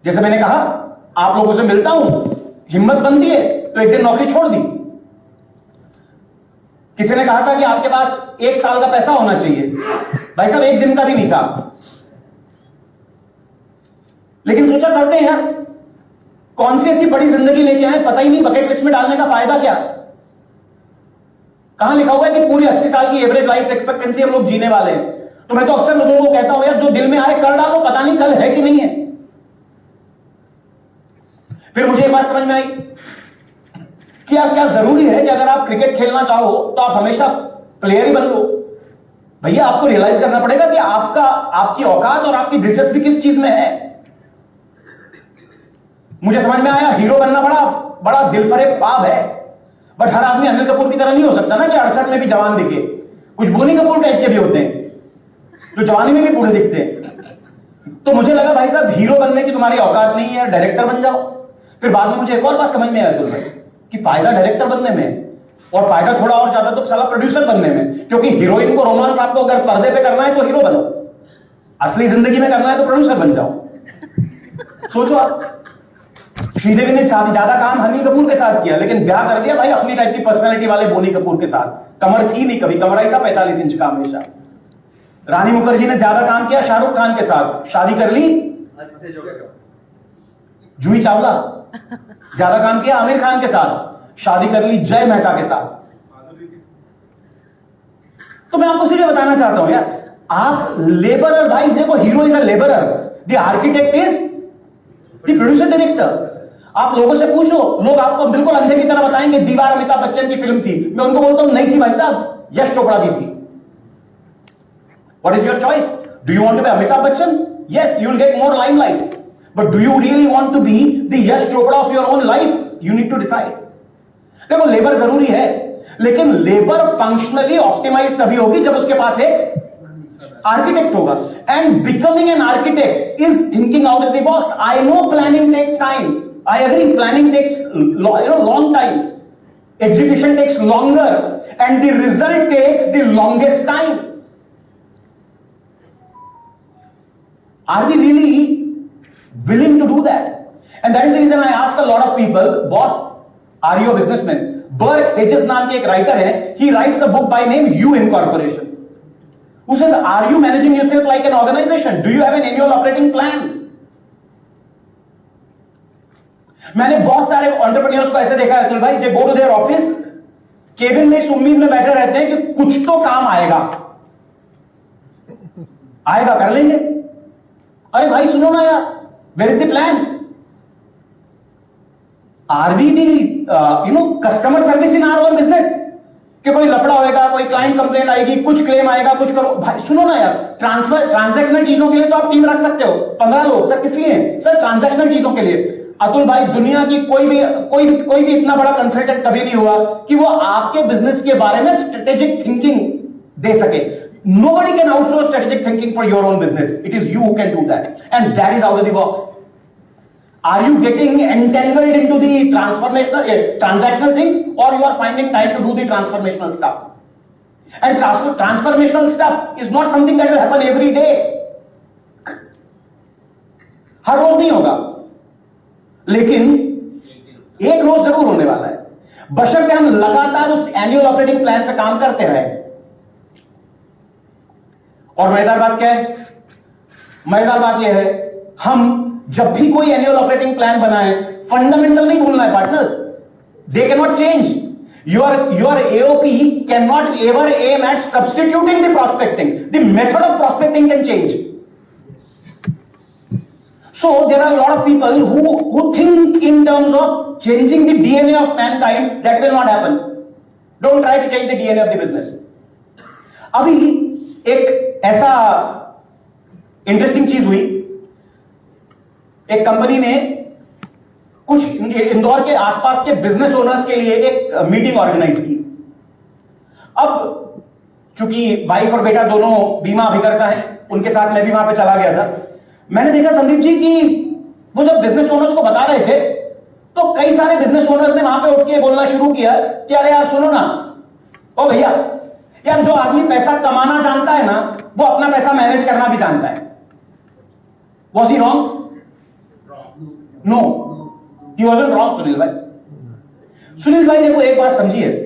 जैसे मैंने कहा, आप लोगों से मिलता हूं, हिम्मत बनती है तो एक दिन नौकरी छोड़ दी। किसी ने कहा था कि आपके पास 1 साल का पैसा होना चाहिए, भाई साहब 1 दिन का भी नहीं था। लेकिन सोचा करते हैं यार, कौन सी ऐसी बड़ी जिंदगी लेके आए, पता ही नहीं बकेट लिस्ट में डालने का फायदा क्या। कहां लिखा हुआ है कि पूरी 80 साल की एवरेज लाइफ एक्सपेक्टेंसी हम लोग जीने वाले हैं। तो मैं तो अक्सर लोगों को कहता हूं यार, जो दिल में आए कर डालो, पता नहीं कल है कि नहीं है। फिर मुझे एक बात समझ में आई कि यार क्या जरूरी है कि अगर आप क्रिकेट खेलना चाहो तो आप हमेशा प्लेयर ही बन लो। भैया आपको रियलाइज करना पड़ेगा कि आपकी औकात और आपकी दिलचस्पी किस चीज में है। मुझे समझ में आया हीरो बनना बड़ा दिलफरेब ख्वाब है, बट हर आदमी अनिल कपूर की तरह नहीं हो सकता ना कि 68 में भी जवान दिखे। कुछ बोनी कपूर टाइप के भी होते हैं जो जवानी में भी बूढ़े दिखते हैं। तो मुझे लगा भाई साहब हीरो बनने की तुम्हारी औकात नहीं है, डायरेक्टर बन जाओ। फिर बाद में मुझे एक और बात समझ में आई अतुल भाई कि फायदा डायरेक्टर बनने में और फायदा थोड़ा और ज्यादा तो साला प्रोड्यूसर बनने में, क्योंकि हीरोइन को रोमांस आपको अगर पर्दे पे करना है तो हीरो बनो, असली जिंदगी में करना है तो प्रोड्यूसर बन जाओ। सोचो आप, श्रीदेवी ने ज्यादा काम हनी कपूर के साथ किया, लेकिन ब्याह कर दिया भाई अपनी टाइप की पर्सनैलिटी वाले बोनी कपूर के साथ। कमर थी नहीं कभी, कमर आई था 45 इंच का हमेशा। रानी मुखर्जी ने ज्यादा काम किया शाहरुख खान के साथ, शादी कर ली जूही चावला। ज्यादा काम किया आमिर खान के साथ, शादी कर ली जय मेहता के साथ। तो मैं आपको सीधे बताना चाहता हूं यार, आप लेबरर भाई, देखो hero is a labourer, the architect is the producer director. आप लोगों से पूछो, लोग आपको बिल्कुल अंधे की तरह बताएंगे दीवार अमिताभ बच्चन की फिल्म थी। मैं उनको बोलता हूं नहीं थी भाई साहब, यश चोपड़ा की थी। What is your choice? Do you want to be Amitabh Bachchan? Yes, you will get more limelight. But do you really want to be the Yash Chopra of your own life? You need to decide. देखो labour जरूरी है, लेकिन labour functionally optimise तभी होगी जब उसके पास एक architect होगा। And becoming an architect is thinking out of the box. I know planning takes time, I agree, planning takes long time, execution takes longer, and the result takes the longest time. Are we really willing to do that? And that is the reason I ask a lot of people, boss, are you a businessman? Bert Hedges नाम के एक writer है, he writes a book by name You Incorporation. Who says, are you managing yourself like an organization? Do you have an annual operating plan? मैंने बहुत सारे entrepreneurs को ऐसे देखा है अतुल भाई, they go to their office, cabin में इस उम्मीद में बैठे रहते हैं कि कुछ तो काम आएगा कर लेंगे। अरे भाई सुनो ना यार, where is the plan? Are we the customer service in our own business? कि कोई लफड़ा होएगा, कोई क्लाइंट कंप्लेंट आएगी, कुछ क्लेम आएगा, कुछ करो। भाई सुनो ना यार, ट्रांजैक्शनल चीजों के लिए तो आप टीम रख सकते हो, 15 लोग। सर किस लिए? सर ट्रांजैक्शनल चीजों के लिए। अतुल भाई, दुनिया की कोई भी इतना बड़ा कंसल्टेंट कभी नहीं हुआ कि वो आपके बिजनेस के बारे में स्ट्रेटेजिक थिंकिंग दे सके। Nobody can outsource strategic thinking for your own business. It is you who can do that. And that is out of the box. Are you getting entangled into the transactional things, or you are finding time to do the transformational stuff? And transformational stuff is not something that will happen every day. हर रोज नहीं होगा, लेकिन एक रोज जरूर होने वाला है, बशर्ते हम लगातार उस एनुअल ऑपरेटिंग प्लान पे काम करते रहे। और मजेदार बात क्या है? मजेदार बात यह है, हम जब भी कोई एनुअल ऑपरेटिंग प्लान बनाए, फंडामेंटल नहीं भूलना है partners. They can not change. Your AOP can not ever aim at substituting the prospecting. The method of prospecting can change. So there are lot of people who think in terms of changing the DNA of mankind. That will not happen. Don't try to change the DNA of the business. अभी एक ऐसा interesting चीज हुई, एक company ने कुछ इंदौर के आसपास के बिजनेस ओनर्स के लिए एक मीटिंग ऑर्गेनाइज की। अब चूंकि वाइफ और बेटा दोनों बीमा अभिकर्ता हैं, उनके साथ मैं भी वहां पे चला गया था। मैंने देखा संदीप जी कि वो जब बिजनेस ओनर्स को बता रहे थे तो कई सारे बिजनेस ओनर्स ने वहां पे उठ के बोलना शुरू किया कि अरे यार सुनो ना, ओ भैया यार, जो आदमी पैसा कमाना जानता है ना वो अपना पैसा मैनेज करना भी जानता है। Was he wrong? No, he wasn't wrong Sunil भाई। सुनील भाई देखो एक बात समझिए,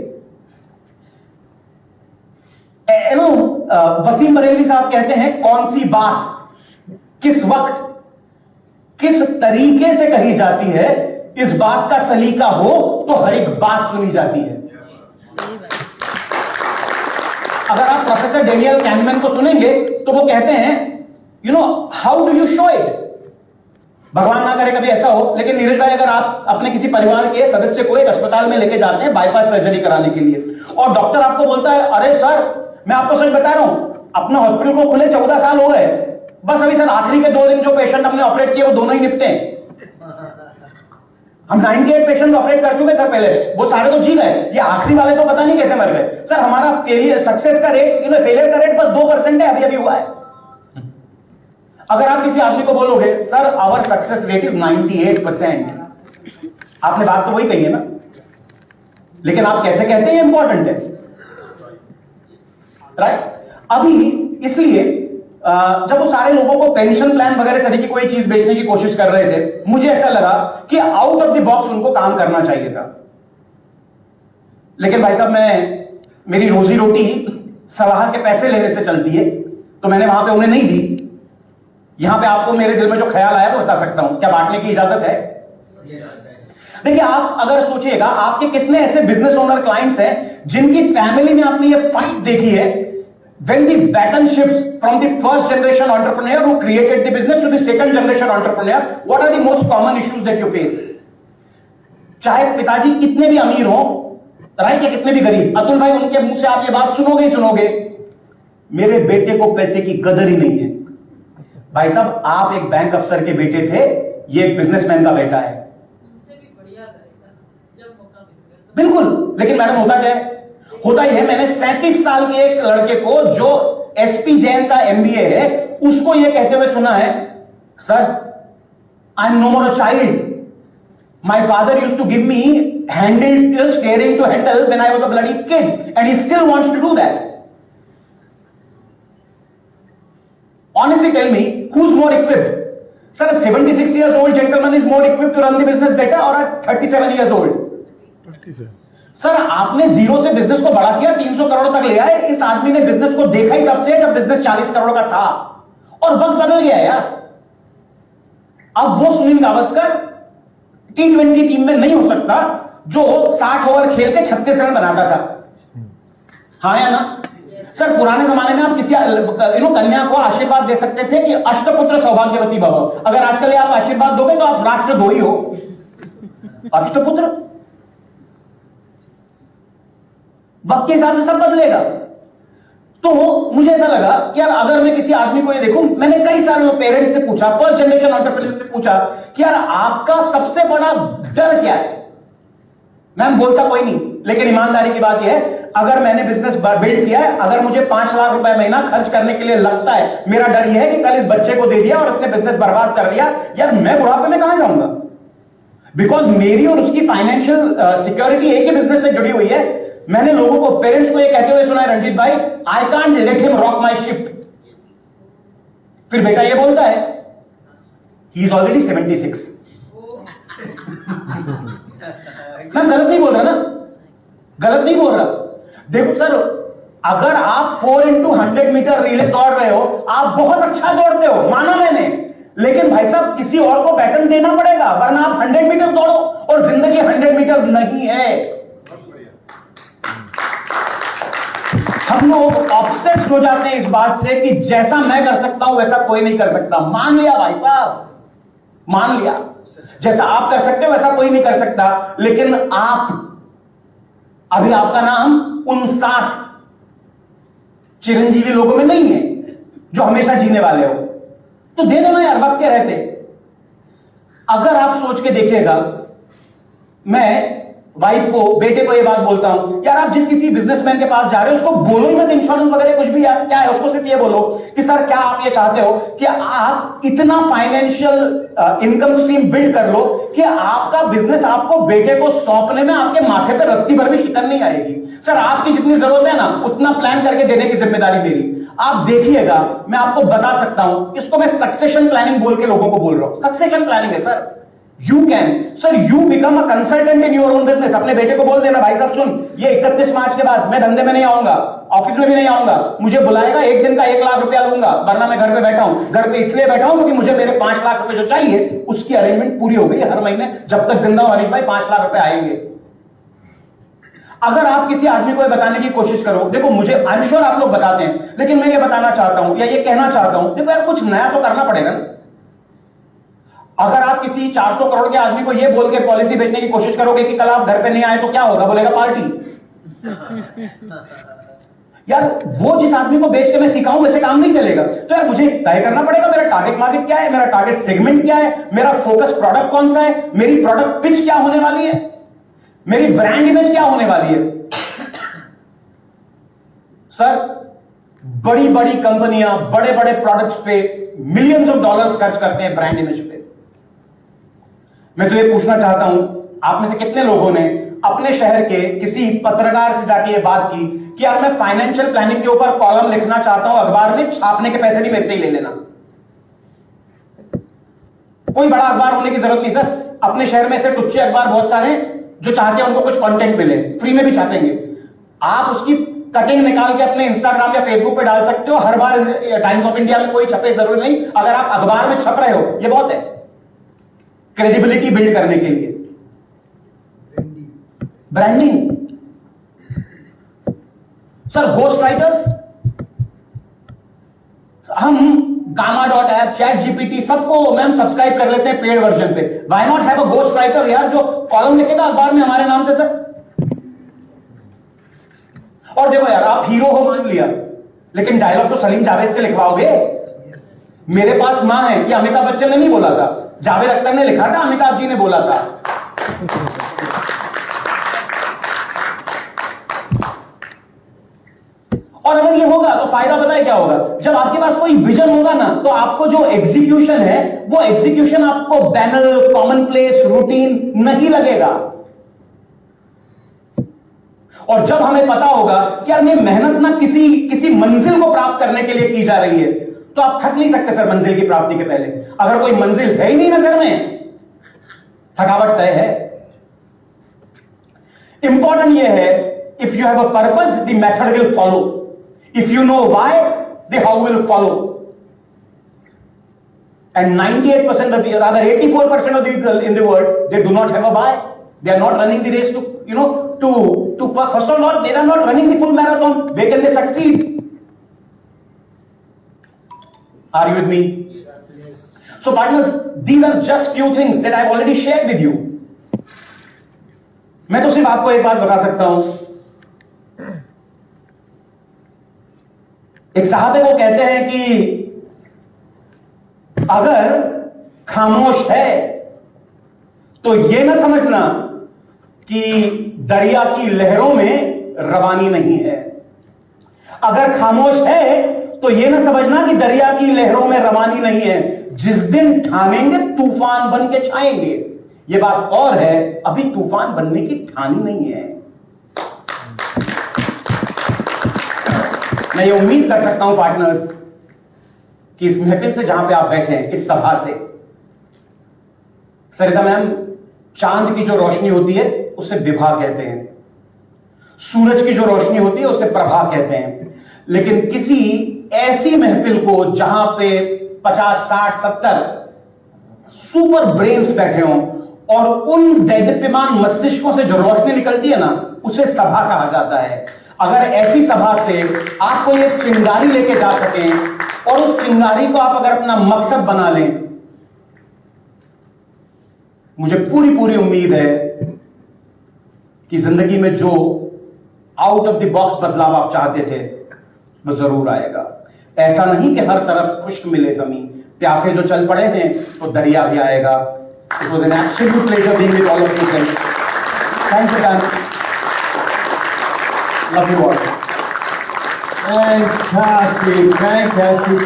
वसीम बरेलवी साहब कहते हैं कौन सी बात किस वक्त किस तरीके से कही जाती है, इस बात का सलीका हो तो हर एक बात सुनी जाती है। अगर आप प्रोफेसर डेनियल कैनमैन को सुनेंगे तो वो कहते हैं you know how do you show it. भगवान ना करे कभी ऐसा हो, लेकिन नीरज भाई अगर आप अपने किसी परिवार के सदस्य को एक अस्पताल में लेके जाते हैं बाईपास सर्जरी कराने के लिए, और डॉक्टर आपको बोलता है अरे सर मैं आपको सच बता रहा हूं, अपने हॉस्पिटल को खुले 14 साल हो गए, बस अभी सर आखिरी के 2 दिन जो पेशेंट हमने ऑपरेट किए वो दोनों ही निपटे हैं। हम 98 पेशेंट ऑपरेट कर चुके सर पहले, वो सारे तो जी गए, ये आखिरी वाले तो पता नहीं कैसे मर गए। सर हमारा फेलियर सक्सेस का रेट, फेलियर का रेट बस 2% है, अभी अभी हुआ है। अगर आप किसी आदमी को बोलोगे sir our success rate is 98%, आपने बात तो वही कही है ना, लेकिन आप कैसे कहते हैं इंपॉर्टेंट है, राइट? अभी इसलिए जब वो सारे लोगों को पेंशन प्लान वगैरह सभी की कोई चीज बेचने की कोशिश कर रहे थे, मुझे ऐसा लगा कि आउट ऑफ द बॉक्स उनको काम करना चाहिए था। लेकिन भाई साहब मेरी रोजी रोटी सलाह के पैसे लेने से चलती है, तो मैंने वहां पे उन्हें नहीं दी। यहां पे आपको मेरे दिल में जो ख्याल आया वो बता सकता हूं, क्या बांटने की इजाजत है? देखिए आप अगर सोचिएगा, आपके कितने ऐसे बिजनेस ओनर क्लाइंट्स हैं जिनकी फैमिली में आपने ये फाइट देखी है, when the baton shifts from the first generation entrepreneur who created the business to the second generation entrepreneur, what are the most common issues that you face? चाहे पिताजी कितने भी अमीर हो, राइट, या कितने भी गरीब, अतुल भाई उनके मुंह से आप ये बात सुनोगे ही सुनोगे, मेरे बेटे को पैसे की कदर ही नहीं है। भाई साहब आप एक बैंक अफसर के बेटे थे, ये एक बिजनेसमैन का बेटा है। उनसे भी बढ़िया करेगा जब मौका मिलेगा। बिल्कुल, लेकिन मैडम होता क्या है, होता ही है, मैंने 37 साल के एक लड़के को जो एसपी जैन का एमबीए है उसको ये कहते हुए सुना है, sir I am no more a child, my father used to give me handle steering to handle when I was a bloody kid and he still wants to do that. Honestly tell me, who's more equipped? Sir, a 76 years old gentleman is more equipped to run the business better or a 37 years old? 37. Sir आपने zero से business को बड़ा किया, 300 करोड़ तक ले आए। इस आदमी ने बिजनेस को देखा ही तब से जब बिजनेस 40 करोड़ का था, और वक्त बदल गया यार। अब वो सुनील गावस्कर T20 टीम में नहीं हो सकता जो 60 ओवर खेल के 36 रन बनाता था, हाँ या ना? सर पुराने जमाने में आप किसी कन्या को आशीर्वाद दे सकते थे कि अष्टपुत्र सौभाग्यवती भव। अगर आजकल आप आशीर्वाद दोगे तो आप राष्ट्रद्रोही हो। अष्टपुत्र वक्त के हिसाब से सब बदलेगा। तो मुझे ऐसा लगा कि यार अगर मैं किसी आदमी को ये देखूं, मैंने कई सारे पेरेंट्स से पूछा, फर्स्ट जनरेशन एंटरप्रेन्योर से पूछा कि यार आपका सबसे बड़ा डर क्या है? मैम बोलता कोई नहीं, लेकिन ईमानदारी की बात यह है, अगर मैंने बिजनेस बिल्ड किया है, अगर मुझे 5 लाख रुपए महीना खर्च करने के लिए लगता है, मेरा डर यह है कि कल इस बच्चे को दे दिया और उसने बिजनेस बर्बाद कर दिया, यार मैं बुढ़ापे में कहां जाऊंगा? बिकॉज मेरी और उसकी फाइनेंशियल सिक्योरिटी एक ही बिजनेस से जुड़ी हुई है। मैंने लोगों को, पेरेंट्स को ये कहते हुए सुना है, रंजीत भाई I can't let him rock my ship. फिर बेटा ये बोलता है ही इज ऑलरेडी 76। मैं गलत नहीं बोल रहा ना, गलत नहीं बोल रहा। देखो सर, अगर आप 4x100 मीटर रिले दौड़ रहे हो, आप बहुत अच्छा दौड़ते हो, माना मैंने, लेकिन भाई साहब किसी और को बैटन देना पड़ेगा, वरना आप 100 मीटर दौड़ो, और जिंदगी 100 मीटर नहीं है। हम लोग ऑब्सेस्ड हो जाते हैं इस बात से कि जैसा मैं कर सकता हूं वैसा कोई नहीं कर सकता। मान लिया भाई साहब, मान लिया, जैसा आप कर सकते हो वैसा कोई नहीं कर सकता, लेकिन आप, अभी आपका नाम उन 60 चिरंजीवी लोगों में नहीं है जो हमेशा जीने वाले हो, तो दे दो ना यार, वक्त के रहते। अगर आप सोच के देखिएगा, मैं वाइफ को, बेटे को ये बात बोलता हूं, यार आप जिस किसी बिजनेसमैन के पास जा रहे हो उसको बोलो ही मत इंश्योरेंस वगैरह कुछ भी, यार क्या है, उसको सिर्फ ये बोलो कि सर क्या आप ये चाहते हो कि आप इतना फाइनेंशियल इनकम स्ट्रीम बिल्ड कर लो कि आपका बिजनेस आपको बेटे को सौंपने में आपके माथे पे रत्ती भर भी शिकन नहीं आएगी। सर आपकी जितनी जरूरत है ना उतना प्लान करके देने की जिम्मेदारी मेरी, आप देखिएगा, मैं आपको बता सकता हूं। इसको मैं सक्सेशन प्लानिंग बोल के लोगों को बोल रहा हूं। सक्सेशन प्लानिंग है sir, you can, sir you become a consultant in your own business. अपने बेटे को बोल देना, भाई साहब सुन, ये 31 मार्च के बाद मैं धंधे में नहीं आऊंगा, ऑफिस में भी नहीं आऊंगा, मुझे बुलाएगा, एक दिन का 1 लाख रुपया लूंगा, वरना मैं घर पे बैठा हूं। घर पे इसलिए बैठा हूं क्योंकि मुझे मेरे 5 लाख रुपए जो चाहिए उसकी अरेंजमेंट पूरी हो गई। हर महीने जब तक जिंदा हूं हरीश भाई 5 लाख रुपए आएंगे। अगर आप किसी आदमी को बताने की कोशिश करो, देखो मुझे आई एम श्योर आप लोग बताते हैं, लेकिन मैं ये बताना चाहता हूं या ये कहना चाहता हूं, देखो यार कुछ नया तो करना पड़ेगा ना। अगर आप किसी 400 करोड़ के आदमी को ये बोल के पॉलिसी बेचने की कोशिश करोगे कि कल आप घर पे नहीं आए तो क्या होगा, बोलेगा पार्टी। यार वो जिस आदमी को बेच के मैं सिखाऊं वैसे काम नहीं चलेगा। तो यार मुझे तय करना पड़ेगा मेरा टारगेट मार्केट क्या है, मेरा टारगेट सेगमेंट क्या है, मेरा फोकस प्रोडक्ट कौन सा है, मेरी प्रोडक्ट पिच क्या होने वाली है, मेरी ब्रांड इमेज क्या होने वाली है। सर बड़ी बड़ी कंपनियां बड़े बड़े प्रोडक्ट्स पे मिलियंस ऑफ डॉलर्स खर्च करते हैं ब्रांड इमेज पे। मैं तो ये पूछना चाहता हूं, आप में से कितने लोगों ने अपने शहर के किसी पत्रकार से जाके ये बात की कि यार मैं फाइनेंशियल प्लानिंग के ऊपर कॉलम लिखना चाहता हूं अखबार में, छापने के पैसे भी मेरे से ही ले लेना। कोई बड़ा अखबार होने की जरूरत नहीं सर, अपने शहर में से टुच्चे अखबार बहुत सारे हैं जो चाहते हैं उनको कुछ कंटेंट मिले, फ्री में भी छापेंगे। आप उसकी कटिंग निकाल के अपने इंस्टाग्राम या फेसबुक पे डाल सकते हो, हर बार टाइम्स ऑफ इंडिया में कोई छपे जरूरी नहीं। अगर आप अखबार में छप रहे हो ये बहुत है क्रेडिबिलिटी बिल्ड करने के लिए। ब्रांडिंग सर, घोस्ट राइटर्स, हम Gamma.app, ChatGPT सबको मैम सब्सक्राइब कर लेते हैं पेड वर्जन पे। Why not have a ghost writer यार जो कॉलम लिखेगा अखबार में हमारे नाम से सर। और देखो यार आप हीरो हो मान लिया, लेकिन डायलॉग तो सलीम जावेद से लिखवाओगे। मेरे पास मां है, ये अमिताभ बच्चन ने नहीं बोला था, जावेद अख्तर ने लिखा था, अमिताभ जी ने बोला था। और अगर ये होगा तो फायदा पता है क्या होगा, जब आपके पास कोई विजन होगा ना तो आपको जो एग्जीक्यूशन है वो एग्जीक्यूशन आपको बैनल, कॉमन प्लेस, रूटीन नहीं लगेगा। और जब हमें पता होगा कि यार ये मेहनत ना किसी मंजिल को प्राप्त करने के लिए की जा रही है, तो आप थक नहीं सकते सर मंजिल की प्राप्ति के पहले। अगर कोई मंजिल है ही नहीं नजर में, थकावट तय है। इंपॉर्टेंट ये है, if you have a purpose the method will follow, if you know why, the how will follow. And 98% of the, rather 84% of the people in the world, they do not have a why. They are not running the race to first of all, they are not running the full marathon. Where can they succeed? Are you with me? So partners, these are just few things that I have already shared with you. मैं तो सिर्फ आपको एक बात बता सकता हूं, एक साहब है वो कहते हैं कि अगर खामोश है तो ये ना समझना कि दरिया की लहरों में रवानी नहीं है। अगर खामोश है तो ये ना समझना कि दरिया की लहरों में रवानी नहीं है। जिस दिन ठानेंगे तूफान बन के छाएंगे। ये बात और है, अभी तूफान बनने की ठानी नहीं है। मैं ये उम्मीद कर सकता हूं पार्टनर्स कि इस महफिल से जहां पे आप बैठे हैं, इस सभा से, सरिता मैम, चांद की जो रोशनी होती है उसे विभा कहते हैं, सूरज की जो रोशनी होती है उसे प्रभा कहते हैं। लेकिन किसी ऐसी महफिल को जहां पे 50, 60, 70 सुपर ब्रेन्स बैठे हों और उन दैदीप्यमान मस्तिष्कों से जो रोशनी निकलती है ना, उसे सभा कहा जाता है। अगर ऐसी सभा से आप कोई एक चिंगारी लेके जा सकें और उस चिंगारी को आप अगर अपना मकसद बना लें, मुझे पूरी पूरी उम्मीद है कि जिंदगी में जो आउट ऑफ द बॉक्स बदलाव आप चाहते थे वो जरूर आएगा। ऐसा नहीं कि हर तरफ खुश्क मिले जमीन, प्यासे जो चल पड़े हैं तो दरिया भी आएगा। It was an absolute pleasure being with all of you. Thanks again. Love you all. Fantastic, fantastic.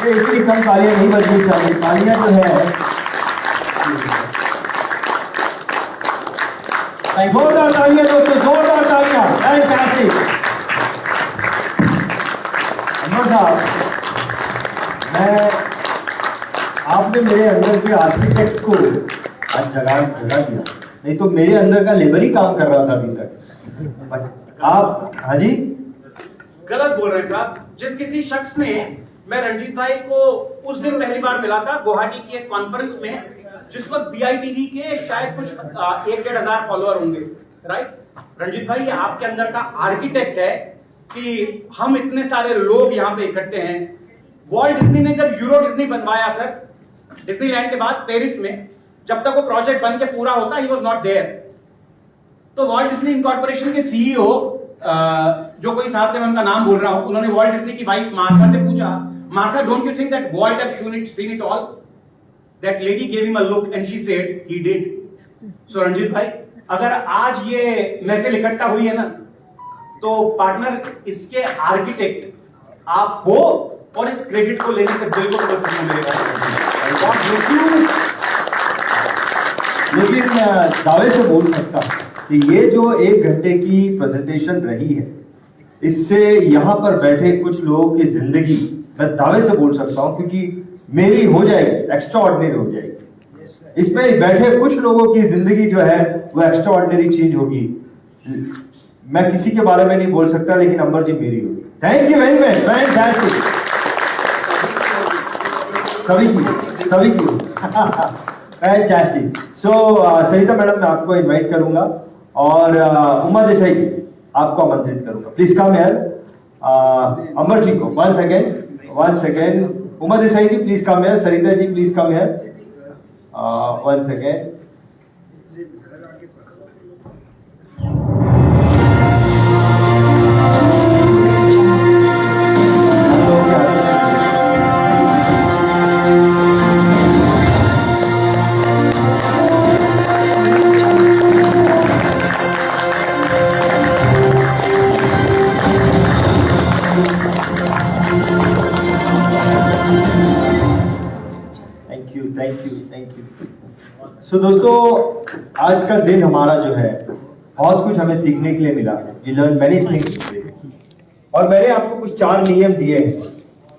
ये इतनी कम तालियां नहीं बजनी चाहिए, तालियां जो है जोरदार तालियां दोस्तों, जोरदार तालियां। फैंटास्टिक। अमर साहब, आपने मेरे अंदर के आर्किटेक्ट को आज जगा दिया, नहीं तो मेरे अंदर का लेबर ही काम कर रहा था अभी तक। आप हाँ जी गलत बोल रहे हैं साहब। जिस किसी शख्स ने, मैं रंजीत भाई को उस दिन पहली बार मिला था गुवाहाटी की एक कॉन्फ्रेंस में, जिस वक्त BITV के शायद कुछ 1-1.5 हजार फॉलोअर होंगे, राइट। रंजीत भाई, ये आपके अंदर का आर्किटेक्ट है कि हम इतने सारे लोग यहाँ पे इकट्ठे हैं। वॉल्ट डिज्नी ने जब यूरो डिज्नी बनवाया सर, डिज्नीलैंड के बाद पेरिस में, जब तक वो प्रोजेक्ट बन के पूरा होता, ही वॉज नॉट देयर। तो वॉल्ट डिज्नी इनकॉर्पोरेशन के CEO, जो कोई साहब थे, मैं उनका नाम बोल रहा हूं, उन्होंने वॉल्ट डिज्नी की वाइफ मार्था से पूछा, Martha, don't you think that Walt have seen it all? That lady gave him a look and she said he did. So Ranjit भाई, अगर आज ये महफिल इकट्ठा हुई है ना, तो पार्टनर इसके आर्किटेक्ट आप हो, और इस क्रेडिट को लेने से बिल्कुल मिलेगा। लेकिन दावे से बोल सकता कि ये जो 1 घंटे की प्रेजेंटेशन रही है, इससे यहाँ पर बैठे कुछ लोगों की जिंदगी, मैं दावे से बोल सकता हूँ, क्योंकि मेरी हो जाएगी, एक्स्ट्रा ऑर्डिनरी हो जाएगी। इसमें बैठे कुछ लोगों की जिंदगी जो है वो एक्स्ट्रा ऑर्डिनरी चेंज होगी। मैं किसी के बारे में नहीं बोल सकता, लेकिन अमर जी मेरी होगी। Thank you very much, fantastic. सभी की फैंटास्टिक। सो सरिता मैडम, मैं आपको इनवाइट करूंगा, और उमा देसाई जी आपको आमंत्रित करूंगा। Please come here. Amar ji को one second. Uma Desai ji please come here. Sarita ji please come here. One second. Thank you. So दोस्तों, आज का दिन हमारा जो है, बहुत कुछ हमें सीखने के लिए मिला। We learn many things today. और मैंने आपको कुछ 4 नियम दिए हैं।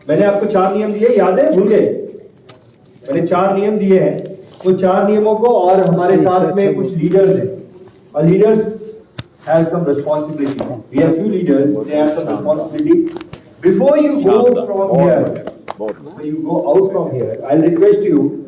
मैंने आपको 4 नियम दिए, याद है? भूल गए? मैंने 4 नियम दिए हैं। वो 4 नियमों को, और हमारे साथ में कुछ लीडर्स हैं, और leaders have some responsibility. We have few leaders, they have some responsibility. Before you go from here, when you go out from here, I'll request you